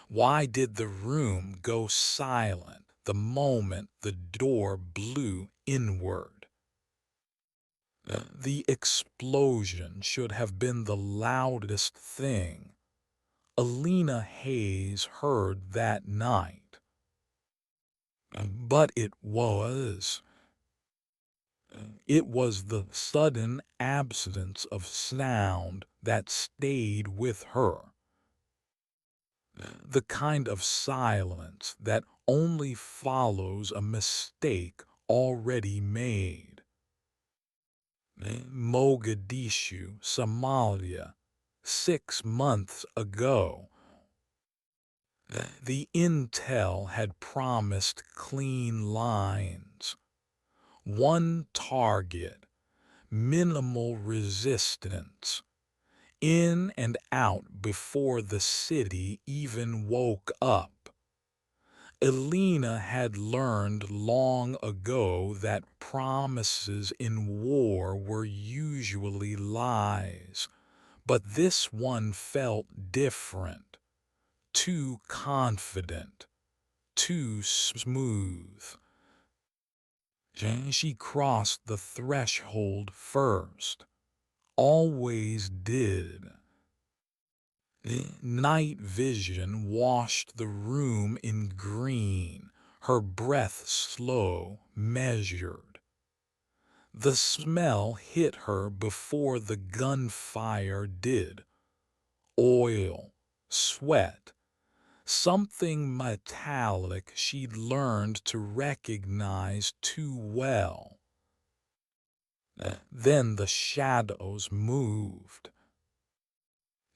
Why did the room go silent the moment the door blew inward? The explosion should have been the loudest thing Alina Hayes heard that night. But it was. It was the sudden absence of sound that stayed with her. The kind of silence that only follows a mistake already made. Mogadishu, Somalia, 6 months ago. The intel had promised clean lines. One target, minimal resistance, in and out before the city even woke up. Elena had learned long ago that promises in war were usually lies, but this one felt different, too confident, too smooth. She crossed the threshold first, always did. Night vision washed the room in green, her breath slow, measured. The smell hit her before the gunfire did. Oil, sweat, something metallic she'd learned to recognize too well. Then the shadows moved.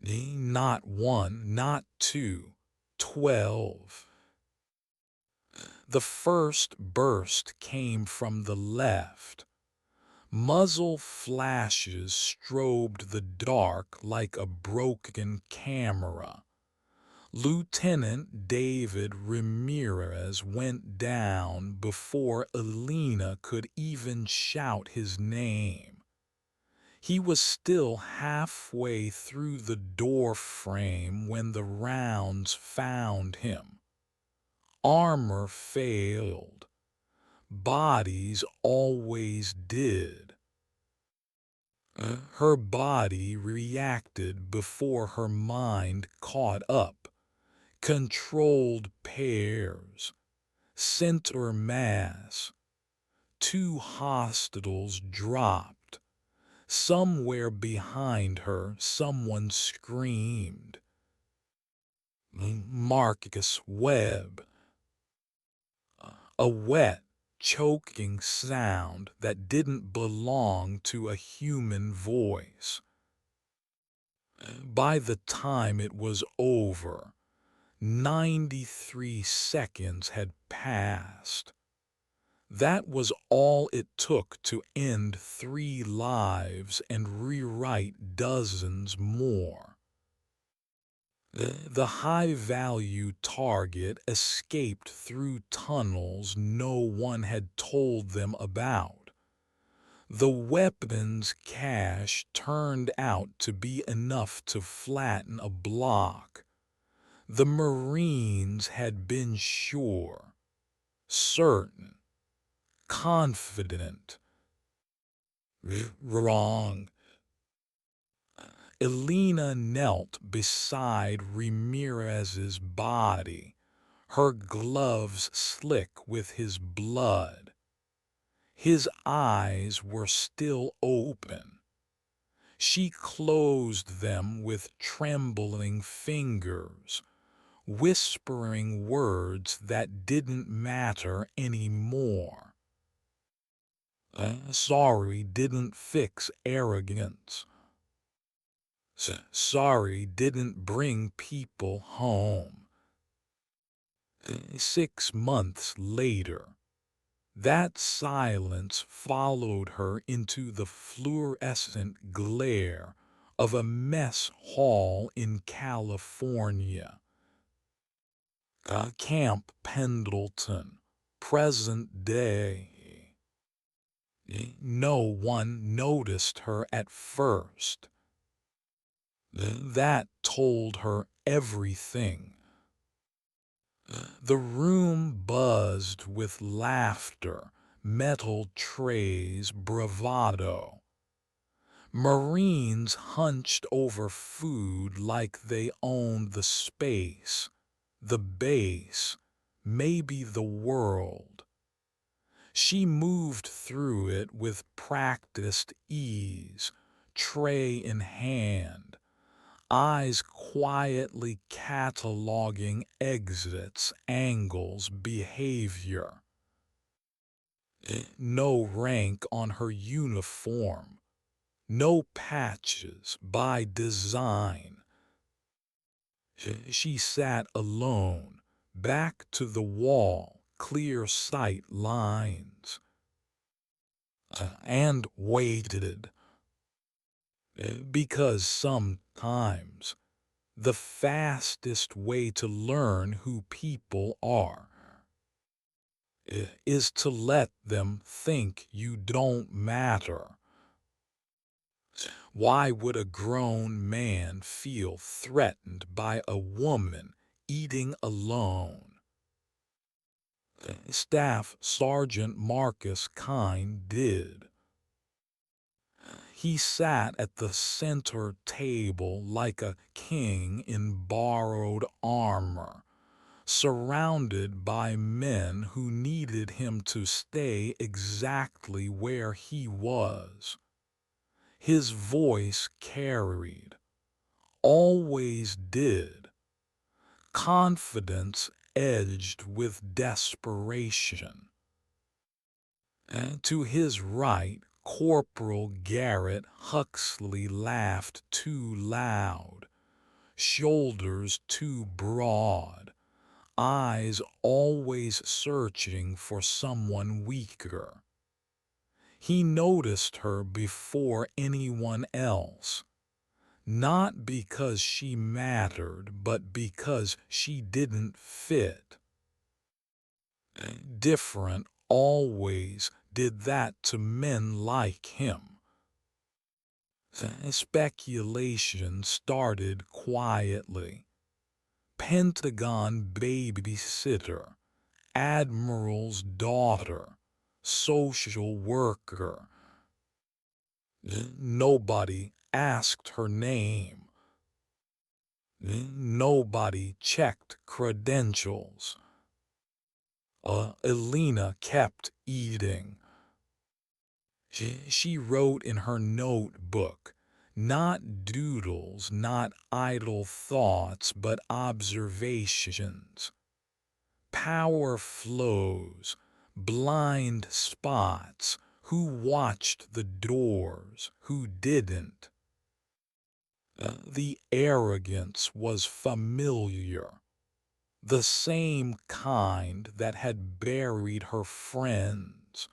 Not one, not two, 12. The first burst came from the left. Muzzle flashes strobed the dark like a broken camera. Lieutenant David Ramirez went down before Alina could even shout his name. He was still halfway through the door frame when the rounds found him. Armor failed. Bodies always did. Her body reacted before her mind caught up. Controlled pairs. Center mass. 2 hostiles dropped. Somewhere behind her, someone screamed. Marcus Webb. A wet, choking sound that didn't belong to a human voice. By the time it was over, 93 seconds had passed. That was all it took to end 3 lives and rewrite dozens more. The high-value target escaped through tunnels no one had told them about. The weapons cache turned out to be enough to flatten a block. The Marines had been sure, certain, confident. Wrong. Elena knelt beside Ramirez's body, her gloves slick with his blood. His eyes were still open. She closed them with trembling fingers, whispering words that didn't matter anymore. Sorry didn't fix arrogance. Sorry didn't bring people home. 6 months later, that silence followed her into the fluorescent glare of a mess hall in California. Camp Pendleton, present day. No one noticed her at first. That told her everything. The room buzzed with laughter, metal trays, bravado. Marines hunched over food like they owned the space, the base, maybe the world. She moved through it with practiced ease, tray in hand, eyes quietly cataloging exits, angles, behavior. No rank on her uniform, no patches by design. She sat alone, back to the wall, clear sight lines, and waited. Because sometimes the fastest way to learn who people are is to let them think you don't matter. Why would a grown man feel threatened by a woman eating alone? Staff Sergeant Marcus Kine did. He sat at the center table like a king in borrowed armor, surrounded by men who needed him to stay exactly where he was. His voice carried, always did, confidence edged with desperation. And to his right, Corporal Garrett Huxley laughed too loud, shoulders too broad, eyes always searching for someone weaker. He noticed her before anyone else, not because she mattered, but because she didn't fit. Different always did that to men like him. Speculation started quietly. Pentagon babysitter, admiral's daughter, social worker. Nobody asked her name. Nobody checked credentials. Elena kept eating. She wrote in her notebook, not doodles, not idle thoughts, but observations. Power flows, blind spots, who watched the doors, who didn't. The arrogance was familiar, the same kind that had buried her friends.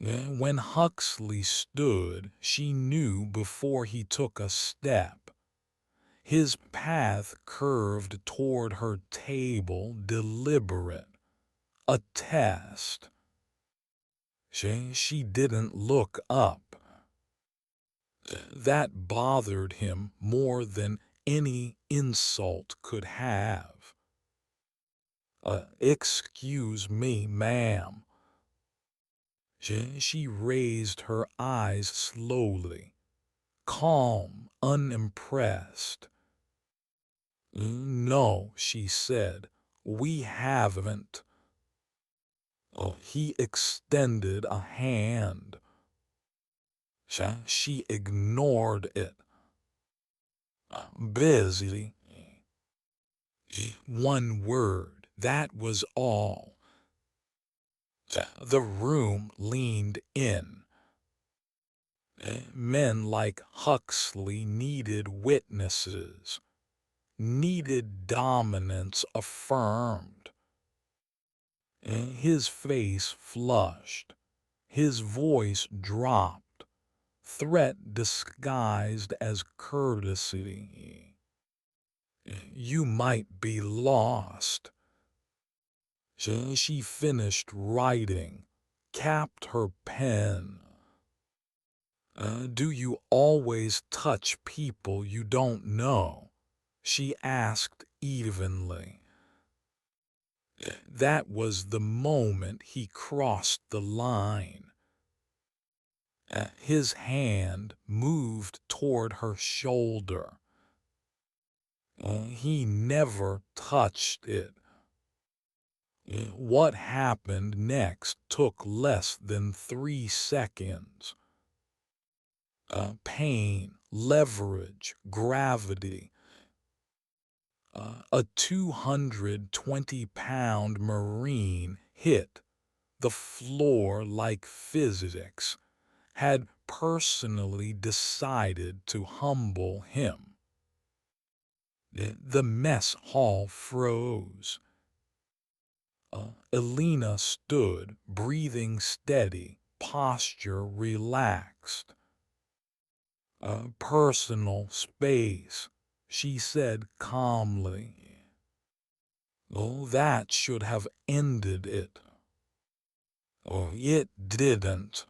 When Huxley stood, she knew before he took a step. His path curved toward her table, deliberate, a test. She didn't look up. That bothered him more than any insult could have. Excuse me, ma'am. She raised her eyes slowly, calm, unimpressed. No, she said, we haven't. He extended a hand. She ignored it. Busy. One word, that was all. The room leaned in. Men like Huxley needed witnesses, needed dominance affirmed. His face flushed, his voice dropped, threat disguised as courtesy. You might be lost. She finished writing, capped her pen. Do you always touch people you don't know? She asked evenly. That was the moment he crossed the line. His hand moved toward her shoulder. He never touched it. What happened next took less than 3 seconds. Pain, leverage, gravity. A 220-pound Marine hit the floor like physics had personally decided to humble him. The mess hall froze. Elena stood, breathing steady, posture relaxed. Personal space, she said calmly. Oh, that should have ended it. Oh, it didn't.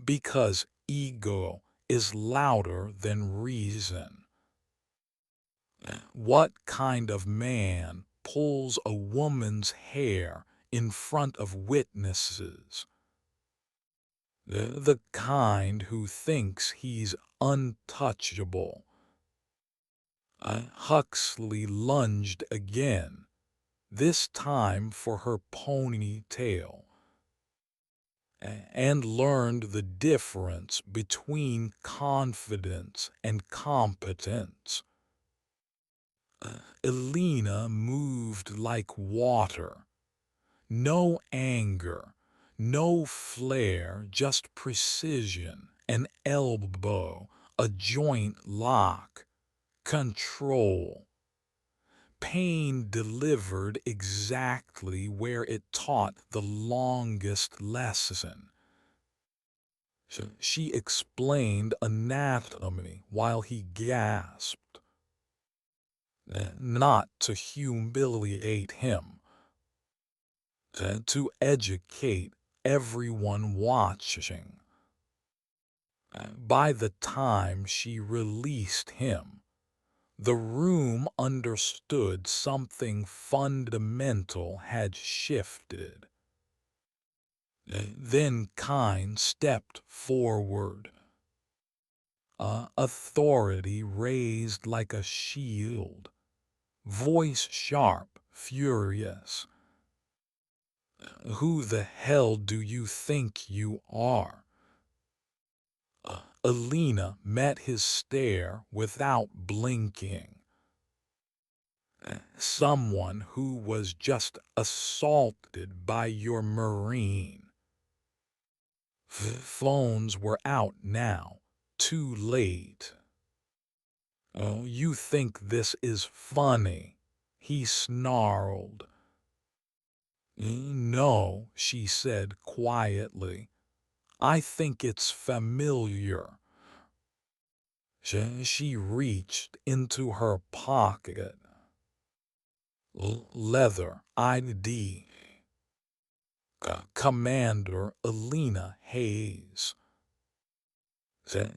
Because ego is louder than reason. What kind of man pulls a woman's hair in front of witnesses? The kind who thinks he's untouchable. Huxley lunged again, this time for her ponytail, and learned the difference between confidence and competence. Elena moved like water. No anger, no flare, just precision, an elbow, a joint lock, control. Pain delivered exactly where it taught the longest lesson. She explained anatomy while he gasped, not to humiliate him, to educate everyone watching. By the time she released him, the room understood something fundamental had shifted. Then Kine stepped forward, authority raised like a shield, voice sharp, furious. Who the hell do you think you are? Alina met his stare without blinking. Someone who was just assaulted by your Marine. Phones were out now, too late. Oh, you think this is funny? He snarled. No, she said quietly. I think it's familiar. She reached into her pocket. Leather ID. Commander Alina Hayes.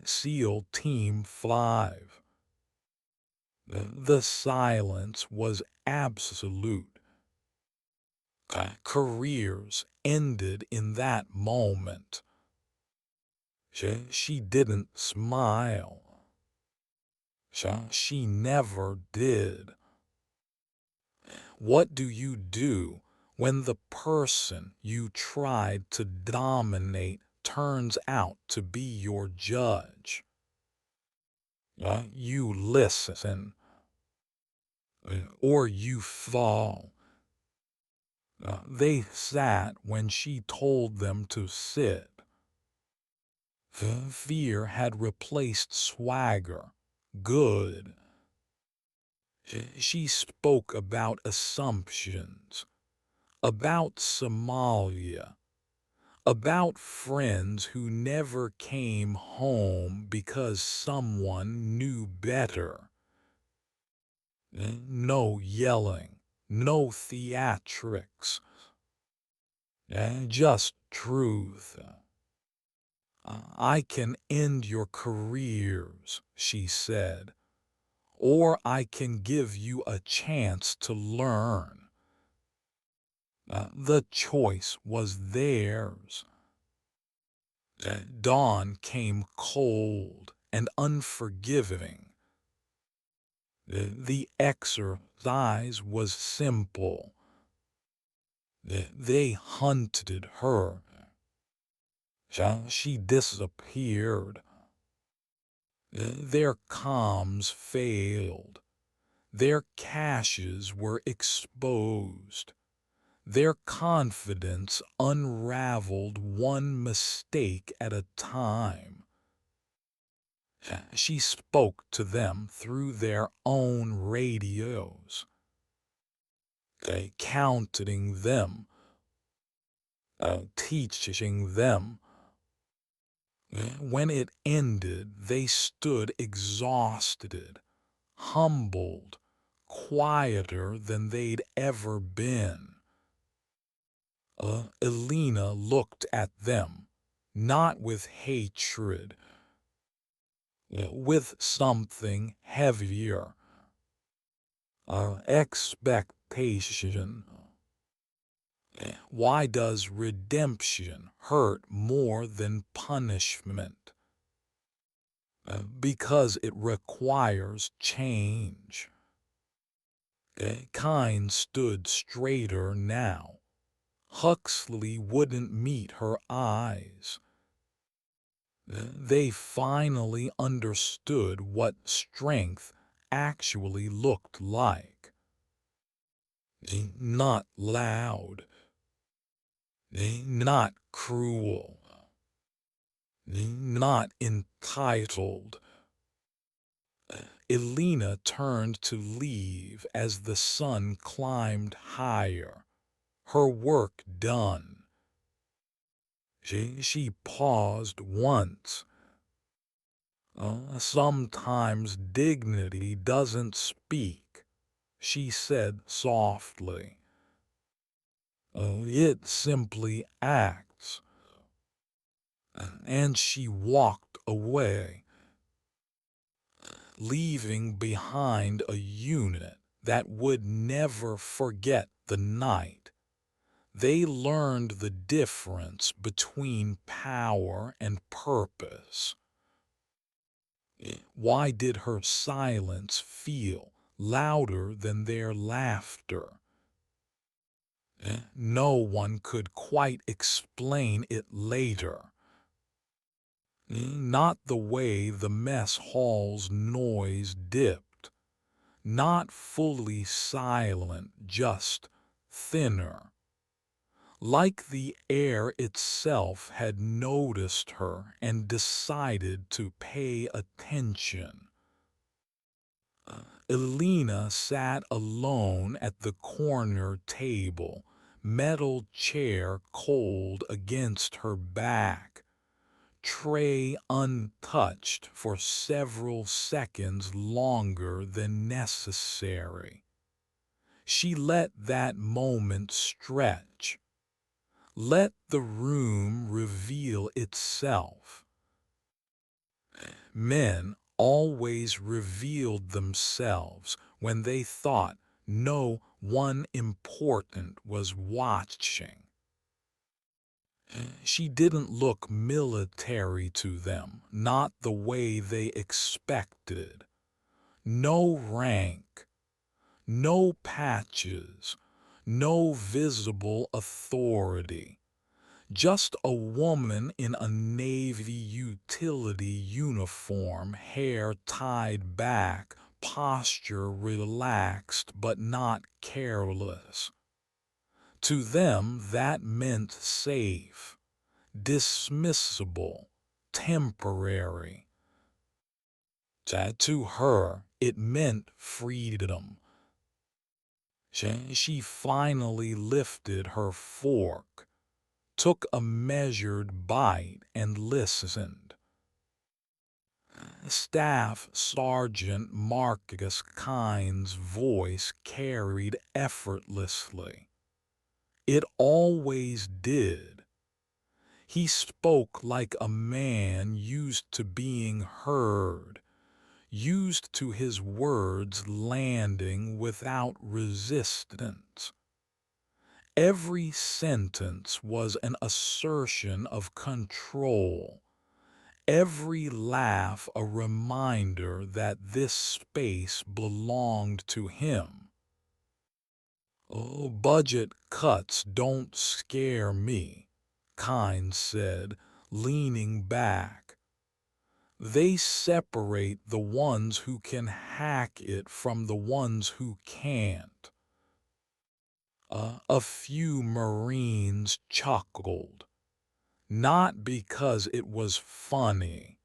SEAL Team 5. The silence was absolute. Careers ended in that moment. She didn't smile. She never did. What do you do when the person you tried to dominate turns out to be your judge? You listen, or you fall. They sat when she told them to sit. Fear had replaced swagger. Good. She spoke about assumptions, about Somalia, about friends who never came home because someone knew better. No yelling, no theatrics, just truth. I can end your careers, she said, or I can give you a chance to learn. The choice was theirs. Dawn came cold and unforgiving. The exercise was simple. They hunted her. She disappeared. Their comms failed. Their caches were exposed. Their confidence unraveled one mistake at a time. She spoke to them through their own radios, counting them, teaching them. When it ended, they stood exhausted, humbled, quieter than they'd ever been. Elena looked at them, not with hatred, with something heavier, expectation. Why does redemption hurt more than punishment? Because it requires change. Kind stood straighter now. Huxley wouldn't meet her eyes. They finally understood what strength actually looked like. Not loud, not cruel, not entitled. Elena turned to leave as the sun climbed higher, her work done. She paused once. Sometimes dignity doesn't speak, she said softly. It simply acts. And she walked away, leaving behind a unit that would never forget the night. They learned the difference between power and purpose. Why did her silence feel louder than their laughter? No one could quite explain it later. Not the way the mess hall's noise dipped. Not fully silent, just thinner. Like the air itself had noticed her and decided to pay attention. Elena sat alone at the corner table, metal chair cold against her back, tray untouched for several seconds longer than necessary. She let that moment stretch. Let the room reveal itself. Men always revealed themselves when they thought no one important was watching. She didn't look military to them, not the way they expected. No rank, no patches, no visible authority. Just a woman in a Navy utility uniform, hair tied back, posture relaxed but not careless. To them that meant safe, dismissible, temporary. To her, it meant freedom. She finally lifted her fork, took a measured bite and listened. Staff Sergeant Marcus Kind's voice carried effortlessly. It always did. He spoke like a man used to being heard, used to his words landing without resistance. Every sentence was an assertion of control. Every laugh a reminder that this space belonged to him. "Oh, budget cuts don't scare me," Kynes said, leaning back. "They separate the ones who can hack it from the ones who can't." A few Marines chuckled, not because it was funny,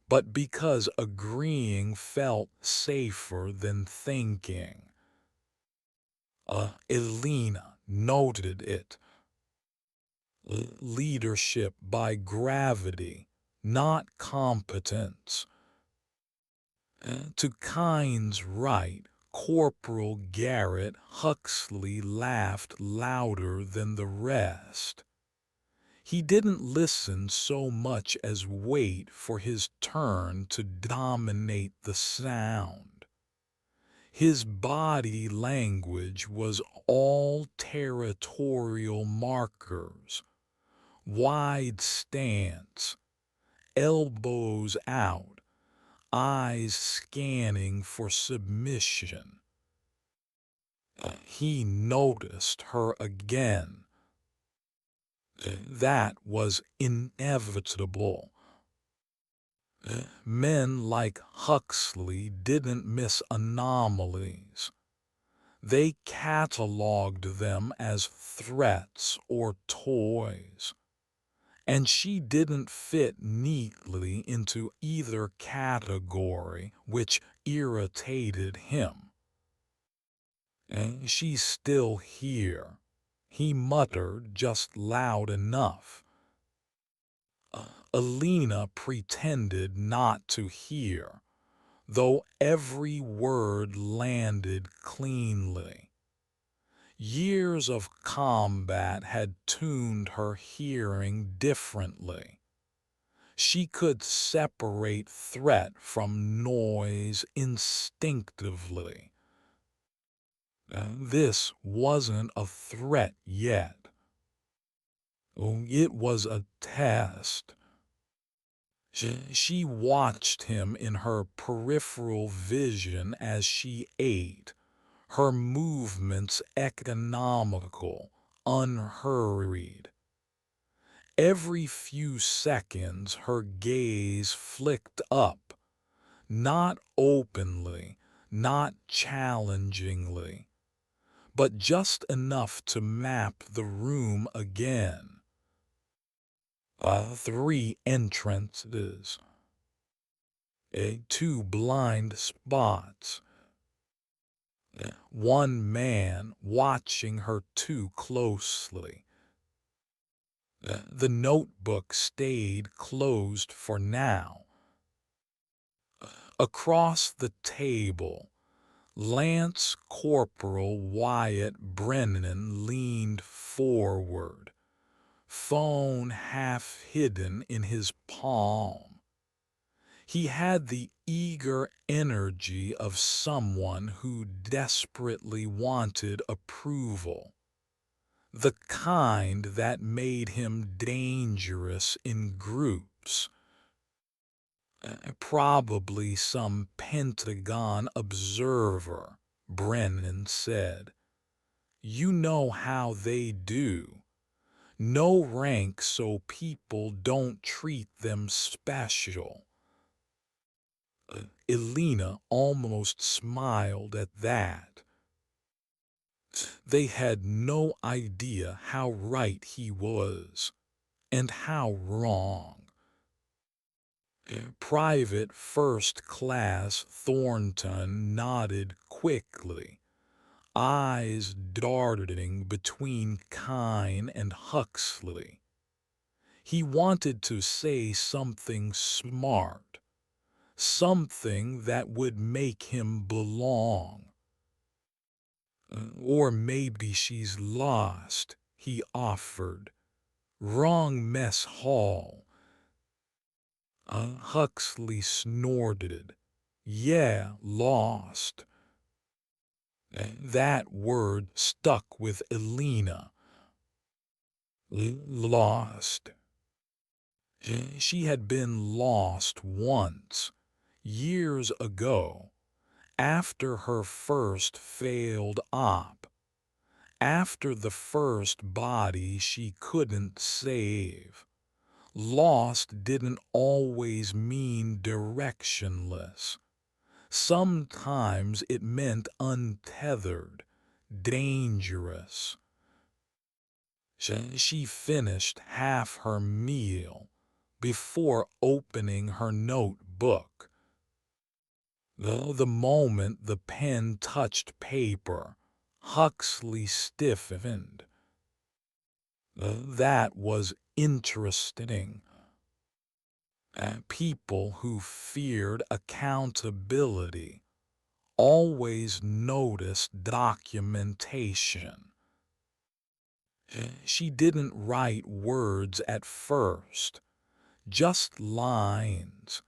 but because agreeing felt safer than thinking. Elena noted it. Leadership by gravity, not competence. To Kynes' right, Corporal Garrett Huxley laughed louder than the rest. He didn't listen so much as wait for his turn to dominate the sound. His body language was all territorial markers, wide stance, elbows out, eyes scanning for submission. He noticed her again. That was inevitable. Men like Huxley didn't miss anomalies. They cataloged them as threats or toys. And she didn't fit neatly into either category, which irritated him. "She's still here," he muttered just loud enough. Alina pretended not to hear, though every word landed cleanly. Years of combat had tuned her hearing differently. She could separate threat from noise instinctively. This wasn't a threat yet. Oh, it was a test. She watched him in her peripheral vision as she ate, her movements economical, unhurried. Every few seconds her gaze flicked up, not openly, not challengingly, but just enough to map the room again. 3 entrances. Two blind spots. One man watching her too closely. The notebook stayed closed for now. Across the table, Lance Corporal Wyatt Brennan leaned forward, phone half hidden in his palm. He had the eager energy of someone who desperately wanted approval, the kind that made him dangerous in groups. Probably some Pentagon observer, Brennan said. "You know how they do. No rank so people don't treat them special." Elena almost smiled at that. They had no idea how right he was, and how wrong. Private First Class Thornton nodded quickly, eyes darting between Kyne and Huxley. He wanted to say something smart, something that would make him belong. "Or maybe she's lost," he offered. "Wrong mess hall." Huxley snorted. "Yeah, lost." That word stuck with Elena, Lost. She had been lost once, years ago, after her first failed op, after the first body she couldn't save. Lost didn't always mean directionless. Sometimes it meant untethered, dangerous. She finished half her meal before opening her notebook. The moment the pen touched paper, Huxley stiffened. That was interesting. People who feared accountability always noticed documentation. She didn't write words at first, just lines,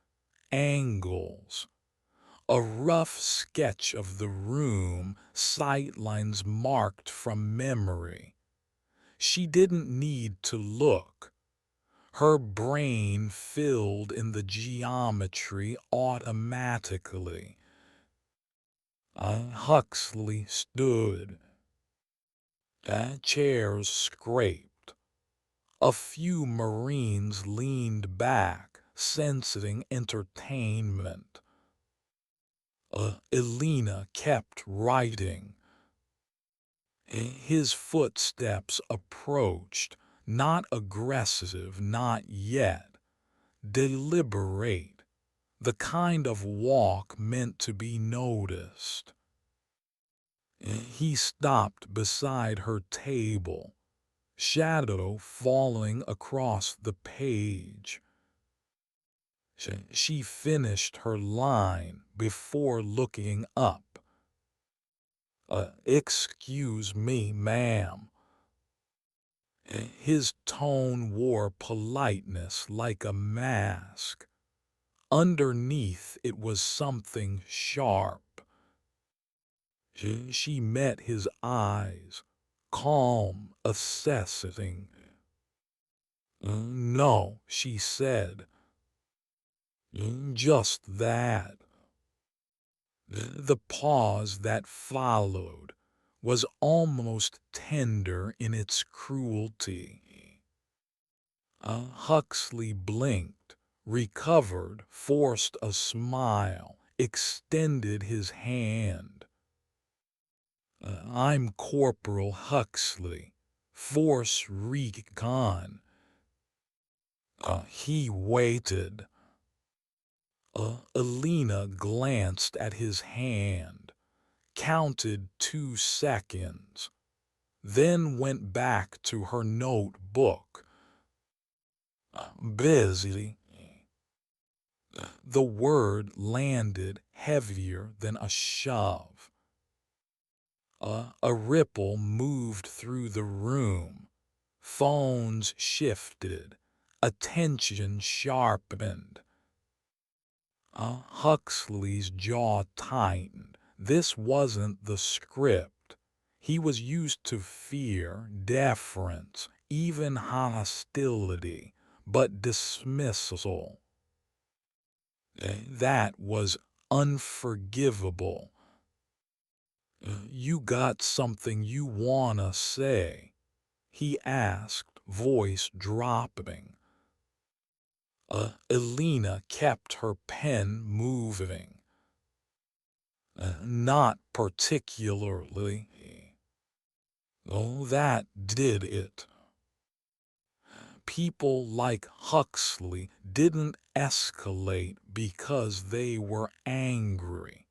angles, a rough sketch of the room, sightlines marked from memory. She didn't need to look. Her brain filled in the geometry automatically. Huxley stood. Chairs scraped. A few Marines leaned back, sensing entertainment. Elena kept writing. His footsteps approached, not aggressive, not yet, deliberate, the kind of walk meant to be noticed. He stopped beside her table, shadow falling across the page. She finished her line before looking up. Excuse me, ma'am. His tone wore politeness like a mask. Underneath it was something sharp. She met his eyes, calm, assessing. No, she said. Just that. The pause that followed was almost tender in its cruelty. Huxley blinked, recovered, forced a smile, extended his hand. I'm Corporal Huxley, Force Recon. He waited. Elena glanced at his hand, counted 2 seconds, then went back to her notebook. Busy. The word landed heavier than a shove. A ripple moved through the room. Phones shifted. Attention sharpened. Huxley's jaw tightened. This wasn't the script. He was used to fear, deference, even hostility, but dismissal. That was unforgivable. You got something you wanna say? He asked, voice dropping. Elena kept her pen moving. Not particularly. Oh, that did it. People like Huxley didn't escalate because they were angry.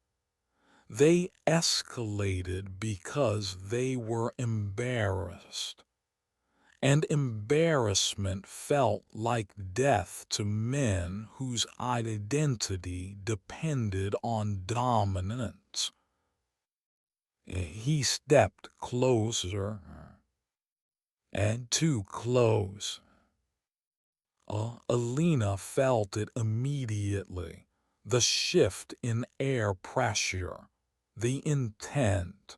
They escalated because they were embarrassed. And embarrassment felt like death to men whose identity depended on dominance. He stepped closer, and too close. Alina felt it immediately, the shift in air pressure, the intent.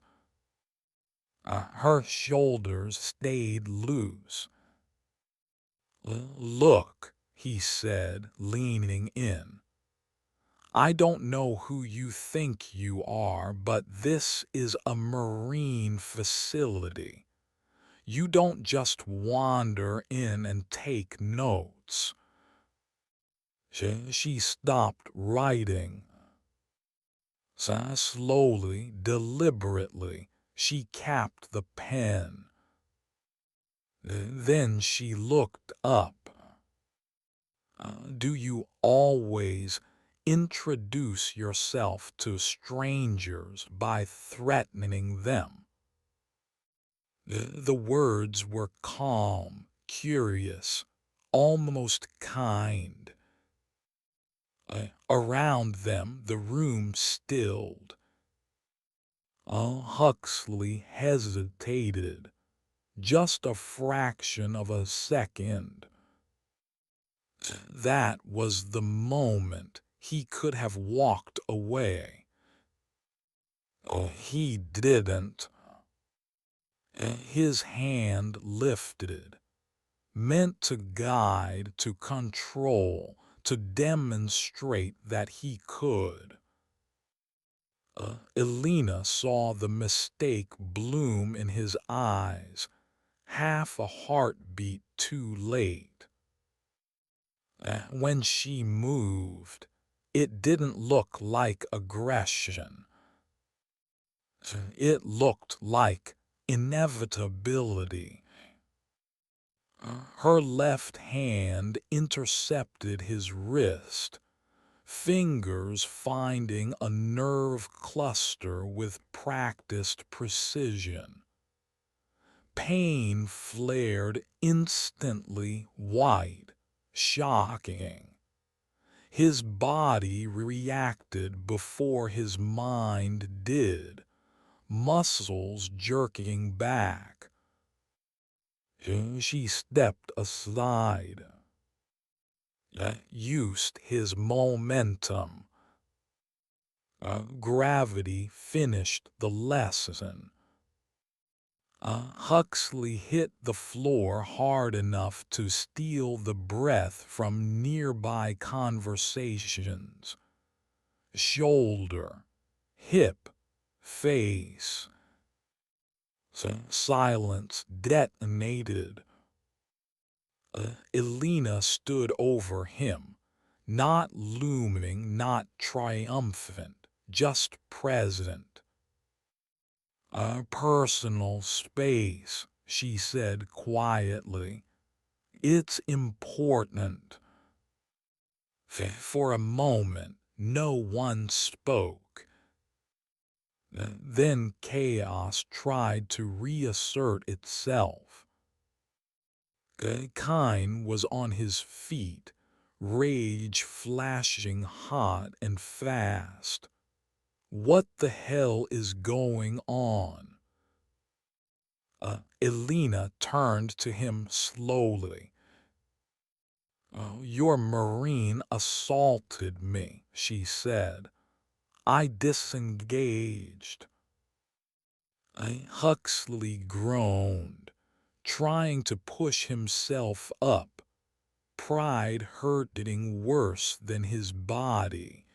Her shoulders stayed loose. Look, he said, leaning in. I don't know who you think you are, but this is a marine facility. You don't just wander in and take notes. She stopped writing. Slowly, deliberately, she capped the pen. Then she looked up. Do you always introduce yourself to strangers by threatening them? The words were calm, curious, almost kind. Around them, the room stilled. Huxley hesitated, just a fraction of a second. That was the moment he could have walked away. He didn't. His hand lifted, meant to guide, to control, to demonstrate that he could. Elena saw the mistake bloom in his eyes, half a heartbeat too late. When she moved, it didn't look like aggression. It looked like inevitability. Her left hand intercepted his wrist, fingers finding a nerve cluster with practiced precision. Pain flared instantly white, shocking. His body reacted before his mind did, muscles jerking back. She stepped aside, used his momentum. Gravity finished the lesson. Huxley hit the floor hard enough to steal the breath from nearby conversations. Shoulder, hip, face. Silence detonated. Elena stood over him, not looming, not triumphant, just present. Our personal space, she said quietly. It's important. For a moment, no one spoke. Then chaos tried to reassert itself. Kine was on his feet, rage flashing hot and fast. What the hell is going on? Elena turned to him slowly. Your Marine assaulted me, she said. I disengaged. Huxley groaned, trying to push himself up, pride hurting worse than his body.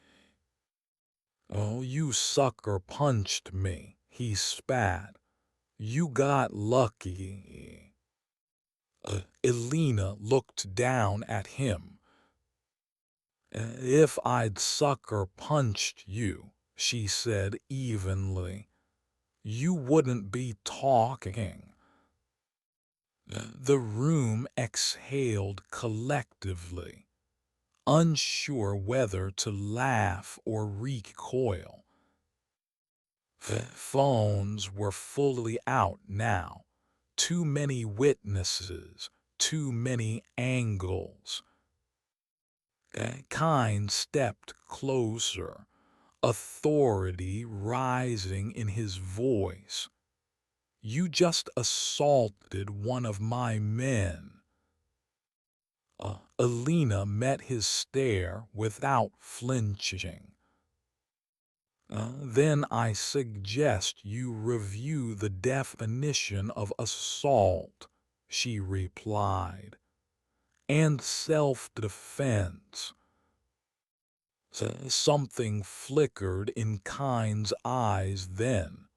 You sucker punched me, he spat. You got lucky. Elena looked down at him. If I'd sucker punched you, she said evenly, you wouldn't be talking. The room exhaled collectively, unsure whether to laugh or recoil. Phones were fully out now. Too many witnesses, too many angles. Kine stepped closer, authority rising in his voice. You just assaulted one of my men. Elena met his stare without flinching. Then I suggest you review the definition of assault, she replied. and self-defense. Something flickered in Kine's eyes then.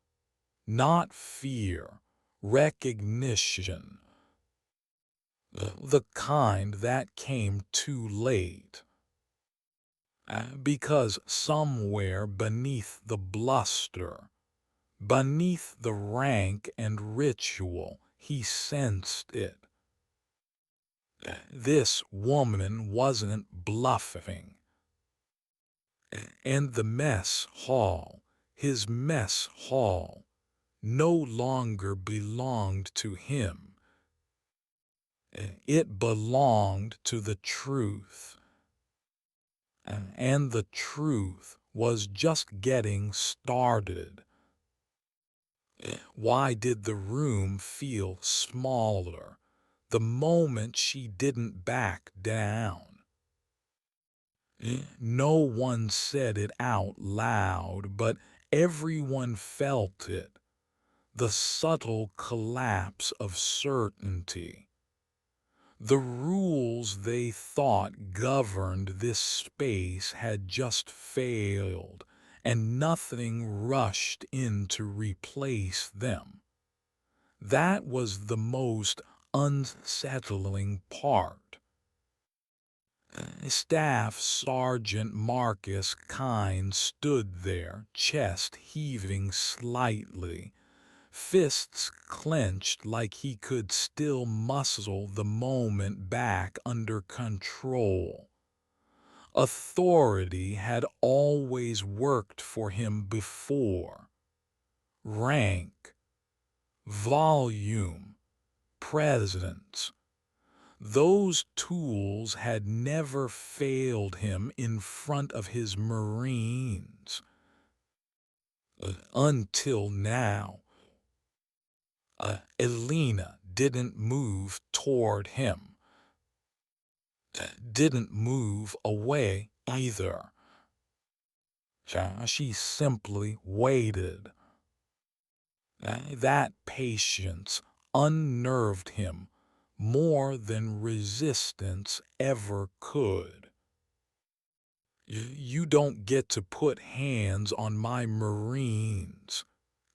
Not fear, recognition. The kind that came too late. Because somewhere beneath the bluster, beneath the rank and ritual, he sensed it. This woman wasn't bluffing. And the mess hall, his mess hall, no longer belonged to him. It belonged to the truth. And the truth was just getting started. Why did the room feel smaller the moment she didn't back down? No one said it out loud, but everyone felt it. The subtle collapse of certainty. The rules they thought governed this space had just failed, and nothing rushed in to replace them. That was the most unsettling part. Staff Sergeant Marcus Kine stood there, chest heaving slightly, fists clenched like he could still muscle the moment back under control. Authority had always worked for him before. Rank, volume, presence. Those tools had never failed him in front of his Marines. Until now. Elena didn't move toward him. Didn't move away either. She simply waited. That patience unnerved him more than resistance ever could. You don't get to put hands on my Marines,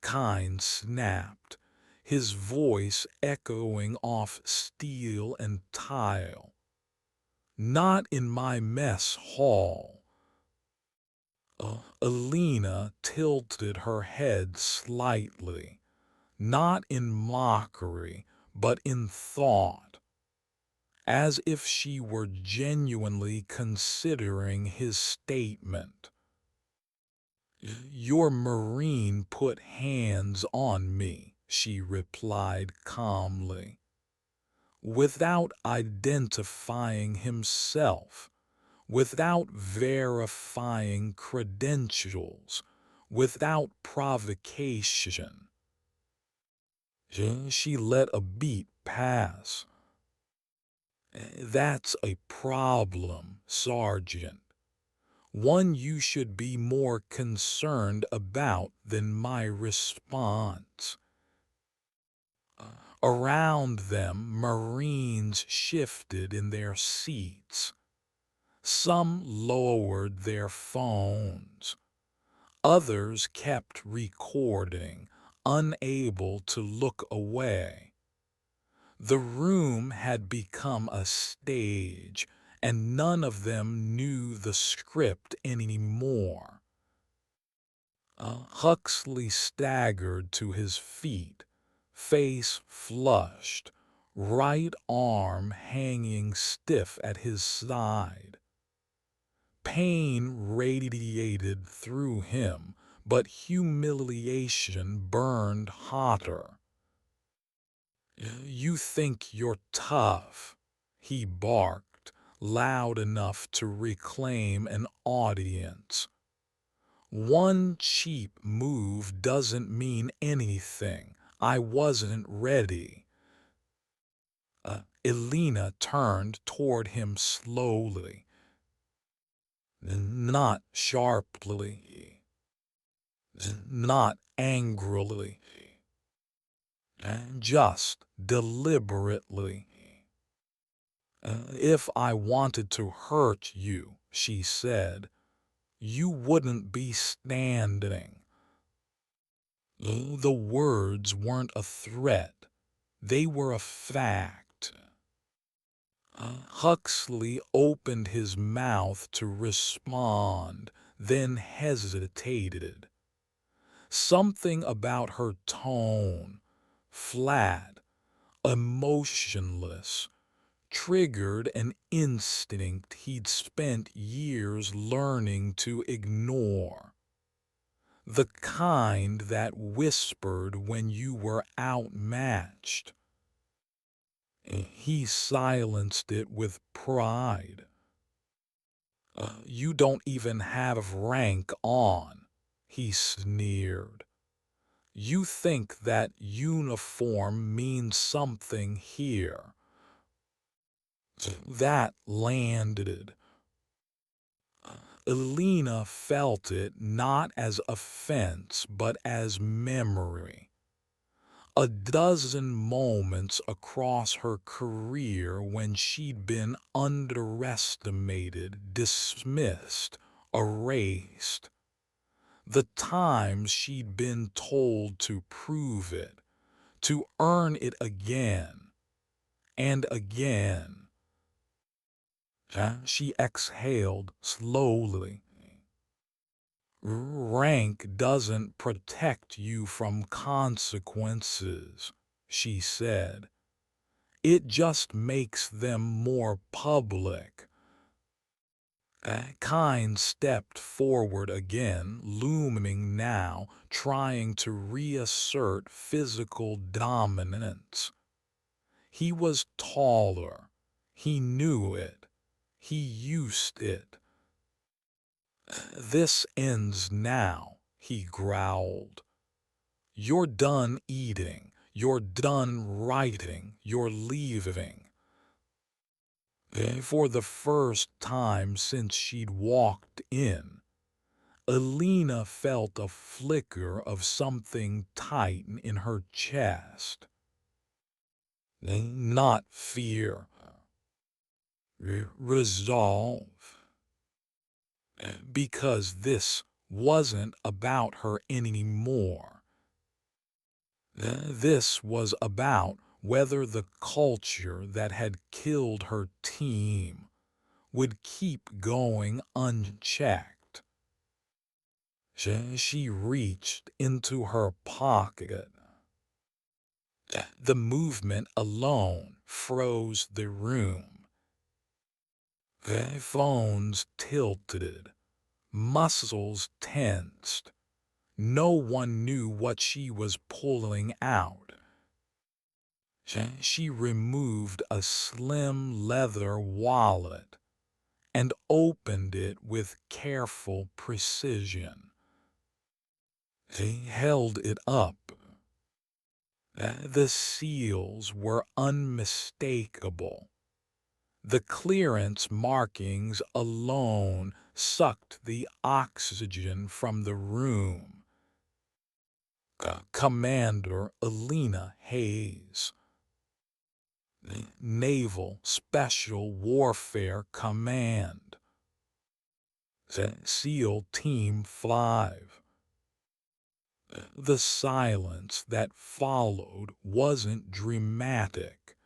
Kine snapped, his voice echoing off steel and tile. Not in my mess hall. Alina tilted her head slightly, not in mockery, but in thought, as if she were genuinely considering his statement. Your Marine put hands on me, she replied calmly, without identifying himself, without verifying credentials, without provocation. She let a beat pass. That's a problem, Sergeant. One you should be more concerned about than my response. Around them, Marines shifted in their seats. Some lowered their phones. Others kept recording, unable to look away. The room had become a stage, and none of them knew the script anymore. Huxley staggered to his feet, face flushed, right arm hanging stiff at his side. Pain radiated through him, but humiliation burned hotter. You think you're tough, he barked, loud enough to reclaim an audience. One cheap move doesn't mean anything. I wasn't ready. Elena turned toward him slowly, not sharply, not angrily, just deliberately. If I wanted to hurt you," she said, "you wouldn't be standing." The words weren't a threat. They were a fact. Huxley opened his mouth to respond, then hesitated. Something about her tone, flat, emotionless, triggered an instinct he'd spent years learning to ignore. The kind that whispered when you were outmatched. He silenced it with pride. You don't even have rank on," he sneered. "You think that uniform means something here." That landed. Elena felt it not as offense but as memory. A dozen moments across her career when she'd been underestimated, dismissed, erased. The times she'd been told to prove it, to earn it again and again. She exhaled slowly. "Rank doesn't protect you from consequences," she said. "It just makes them more public." Kyne stepped forward again, looming now, trying to reassert physical dominance. He was taller. He knew it. He used it. "This ends now," he growled. "You're done eating. You're done writing. You're leaving." For the first time since she'd walked in, Elena felt a flicker of something tighten in her chest. Not fear. Resolve. Because this wasn't about her anymore. This was about whether the culture that had killed her team would keep going unchecked. She reached into her pocket. The movement alone froze the room. Phones tilted, muscles tensed. No one knew what she was pulling out. She removed a slim leather wallet and opened it with careful precision. He held it up. The seals were unmistakable. The clearance markings alone sucked the oxygen from the room. Commander Elena Hayes. Naval Special Warfare Command. SEAL Team 5. The silence that followed wasn't dramatic.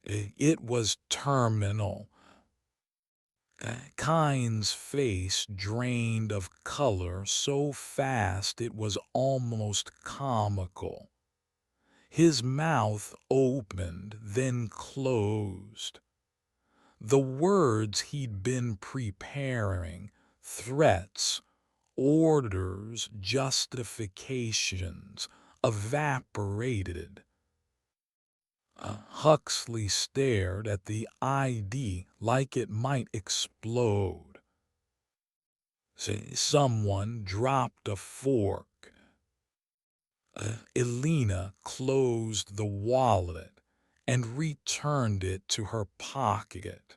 It was terminal. Kyne's face drained of color so fast it was almost comical. His mouth opened, then closed. The words he'd been preparing, threats, orders, justifications, evaporated. Huxley stared at the ID like it might explode. Someone dropped a fork. Elena closed the wallet and returned it to her pocket.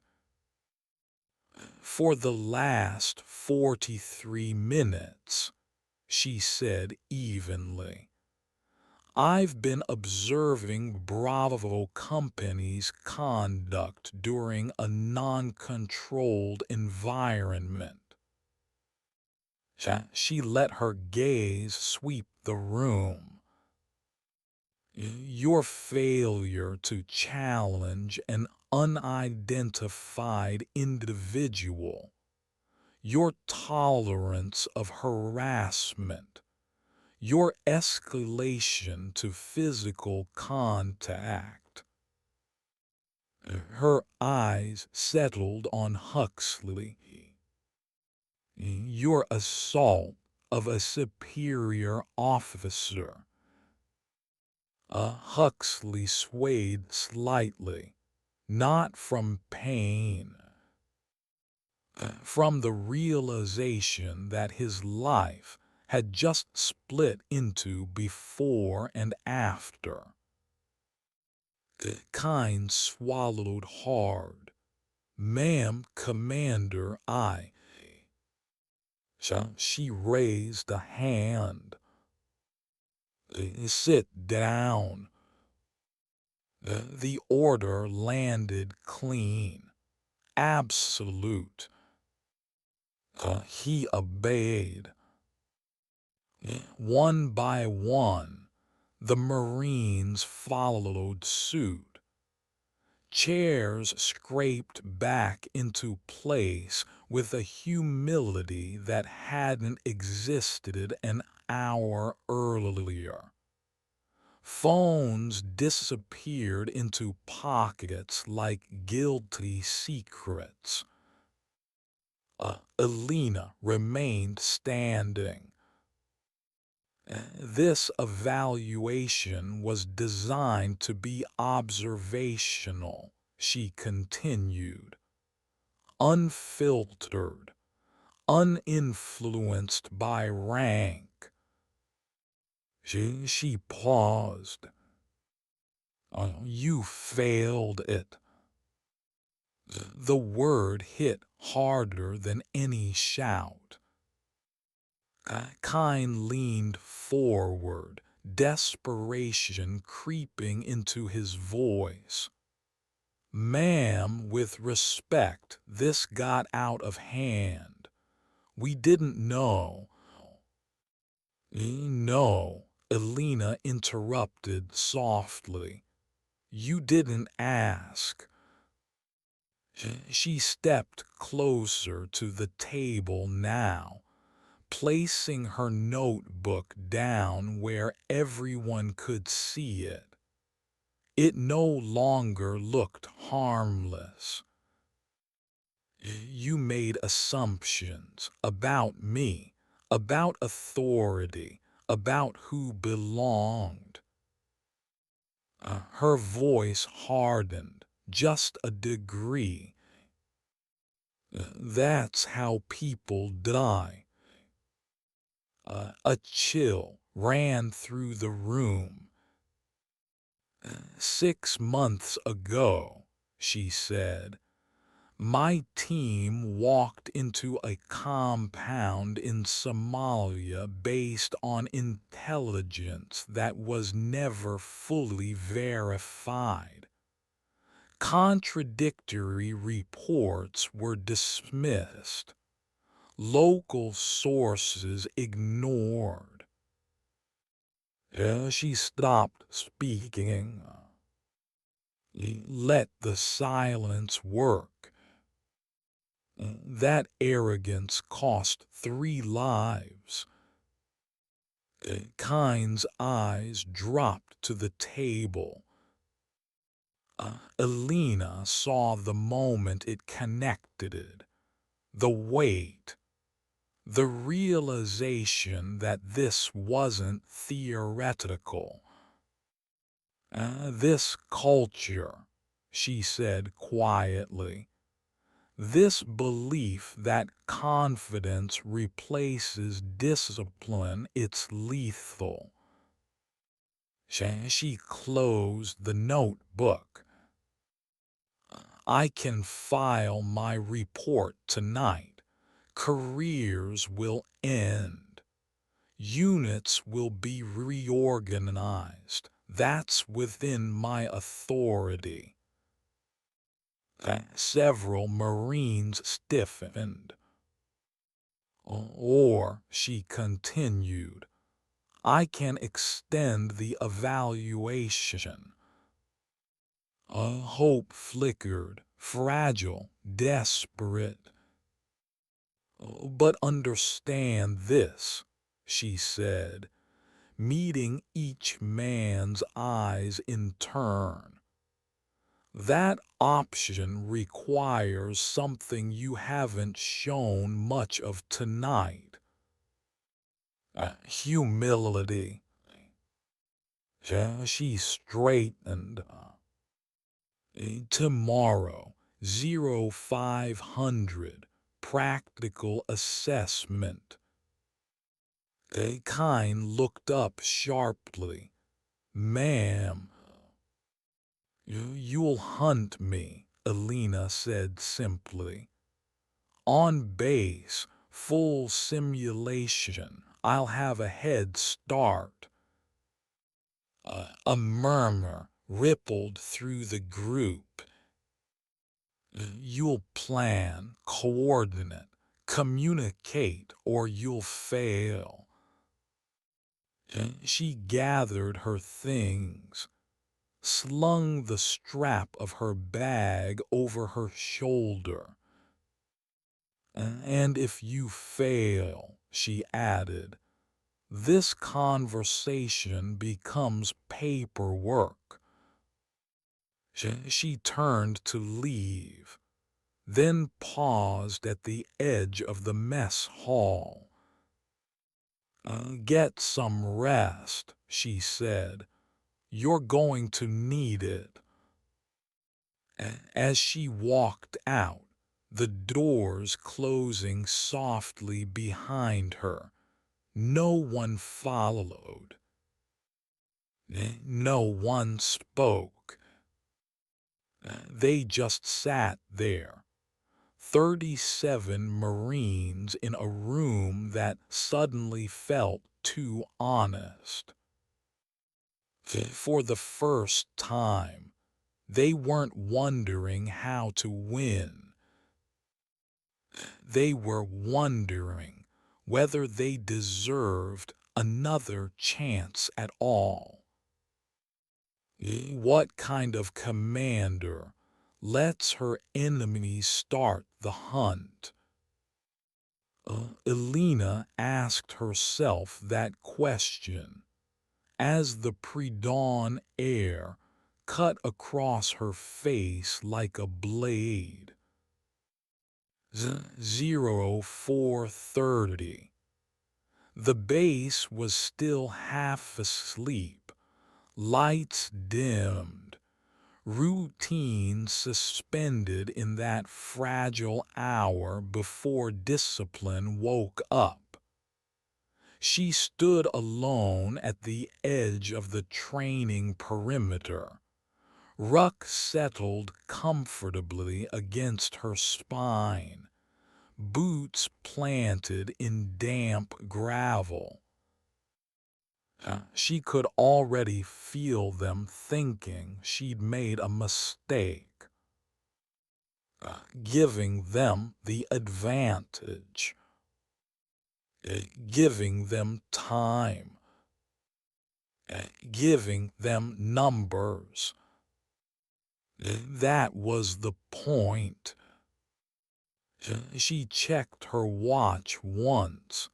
"For the last 43 minutes," she said evenly, I've been observing Bravo Company's conduct during a non-controlled environment. She let her gaze sweep the room. Your failure to challenge an unidentified individual, your tolerance of harassment, your escalation to physical contact. Her eyes settled on Huxley. Your assault of a superior officer. Huxley swayed slightly, not from pain, from the realization that his life had just split into before and after. Kynes swallowed hard. "Ma'am, Commander, I—" She raised a hand. "Sit down." The order landed clean, absolute. He obeyed. One by one, the Marines followed suit. Chairs scraped back into place with a humility that hadn't existed an hour earlier. Phones disappeared into pockets like guilty secrets. Elena remained standing. This evaluation was designed to be observational, she continued. Unfiltered, uninfluenced by rank. She paused. You failed it. The word hit harder than any shout. Kyne leaned forward, desperation creeping into his voice. "Ma'am, with respect, this got out of hand. We didn't know." "No," Elena interrupted softly. "You didn't ask." She stepped closer to the table now, placing her notebook down where everyone could see it. It no longer looked harmless. "You made assumptions about me, about authority, about who belonged." Her voice hardened just a degree. "That's how people die." A chill ran through the room. "6 months ago," she said, "my team walked into a compound in Somalia based on intelligence that was never fully verified. Contradictory reports were dismissed. Local sources ignored." She stopped speaking. Let the silence work. That arrogance cost 3 lives. Kyne's eyes dropped to the table. Elena saw the moment it connected, the weight, the realization that this wasn't theoretical. This culture," she said quietly, "this belief that confidence replaces discipline, it's lethal." She closed the notebook. "I can file my report tonight. Careers will end. Units will be reorganized. That's within my authority. Several Marines stiffened. Or, she continued, I can extend the evaluation. Hope flickered, fragile, desperate. But understand this, she said, meeting each man's eyes in turn. That option requires something you haven't shown much of tonight. Humility. She straightened. Tomorrow, 0500, practical assessment. Kine looked up sharply. Ma'am, you'll hunt me, Alina said simply. On base, full simulation, I'll have a head start. A murmur rippled through the group. You'll plan, coordinate, communicate, or you'll fail. She gathered her things, slung the strap of her bag over her shoulder. And if you fail, she added, this conversation becomes paperwork. She turned to leave, then paused at the edge of the mess hall. Get some rest, she said. You're going to need it. As she walked out, the doors closing softly behind her, no one followed. No one spoke. They just sat there, 37 Marines in a room that suddenly felt too honest. For the first time, they weren't wondering how to win. They were wondering whether they deserved another chance at all. What kind of commander lets her enemies start the hunt? Elena asked herself that question as the pre-dawn air cut across her face like a blade. 0430. The base was still half asleep, lights dimmed, routine suspended in that fragile hour before discipline woke up. She stood alone at the edge of the training perimeter. Ruck settled comfortably against her spine, boots planted in damp gravel. She could already feel them thinking she'd made a mistake, giving them the advantage, giving them time, giving them numbers. That was the point. She checked her watch once,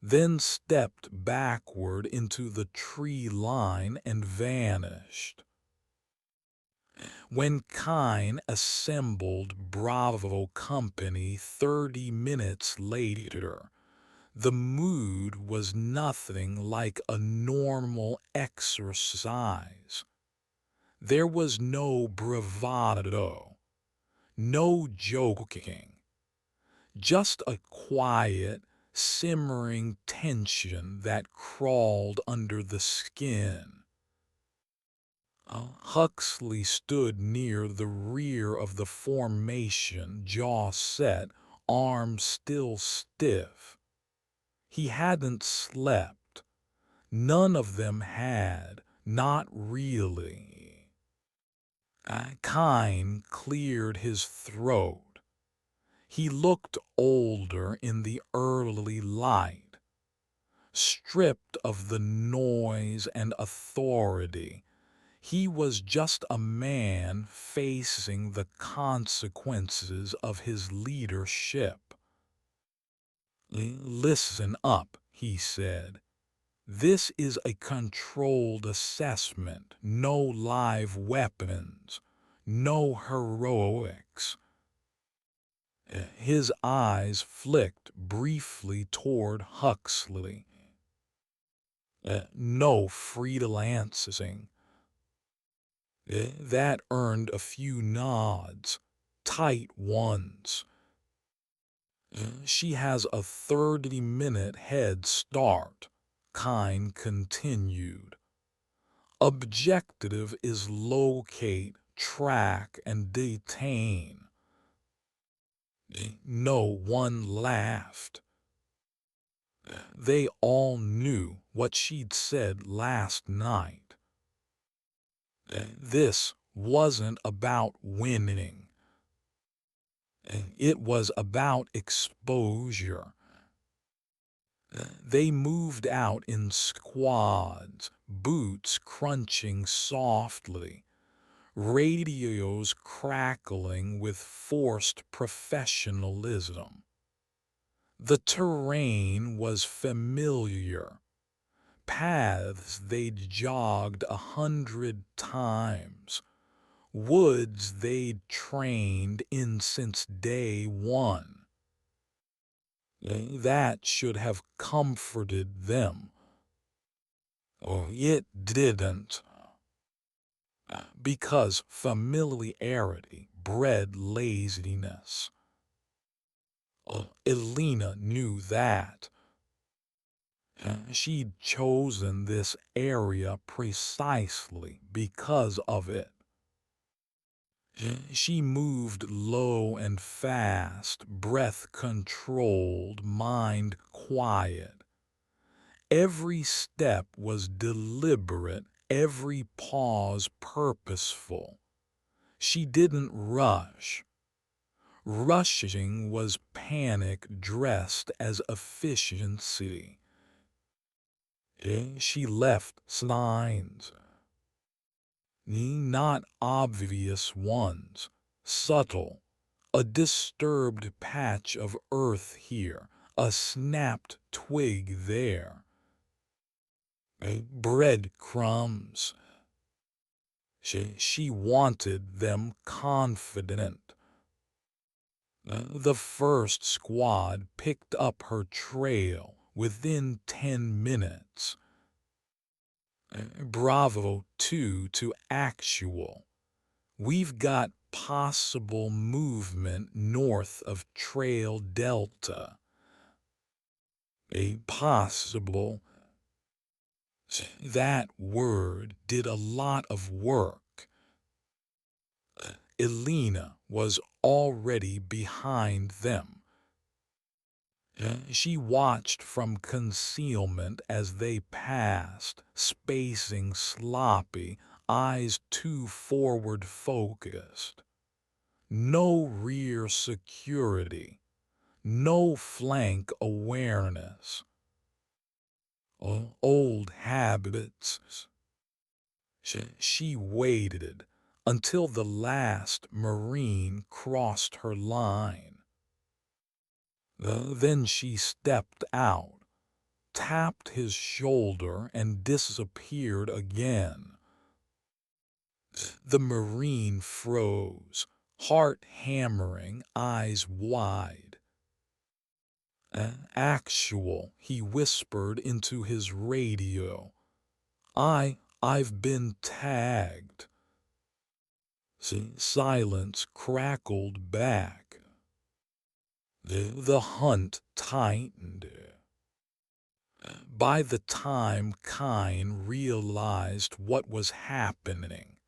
then stepped backward into the tree line and vanished. When Kine assembled Bravo Company 30 minutes later, the mood was nothing like a normal exercise. There was no bravado, no joking, just a quiet, simmering tension that crawled under the skin. Huxley stood near the rear of the formation, jaw set, arms still stiff. He hadn't slept. None of them had, not really. Kine cleared his throat. He looked older in the early light, stripped of the noise and authority. He was just a man facing the consequences of his leadership. "Listen up," he said. "This is a controlled assessment, no live weapons, no heroics." His eyes flicked briefly toward Huxley. No freelancing. That earned a few nods, tight ones. She has a 30-minute head start, Kine continued. Objective is locate, track, and detain. No one laughed. They all knew what she'd said last night. This wasn't about winning. It was about exposure. They moved out in squads, boots crunching softly, radios crackling with forced professionalism. The terrain was familiar, paths they'd jogged 100 times, woods they'd trained in since day one. That should have comforted them. Oh, it didn't. Because familiarity bred laziness. Elena knew that. She'd chosen this area precisely because of it. She moved low and fast, breath controlled, mind quiet. Every step was deliberate, every pause purposeful. She didn't rush. Rushing was panic dressed as efficiency. She left signs. Not obvious ones, subtle. A disturbed patch of earth here, a snapped twig there. Breadcrumbs. She wanted them confident. The first squad picked up her trail within 10 minutes. Bravo 2 to actual. We've got possible movement north of Trail Delta. A possible. That word did a lot of work. Elena was already behind them. She watched from concealment as they passed, spacing sloppy, eyes too forward-focused. No rear security, no flank awareness. Old habits. She waited until the last Marine crossed her line. Then she stepped out, tapped his shoulder, and disappeared again. The Marine froze, heart hammering, eyes wide. Actual, he whispered into his radio. I've been tagged." Silence crackled back. The hunt tightened. By the time Kine realized what was happening,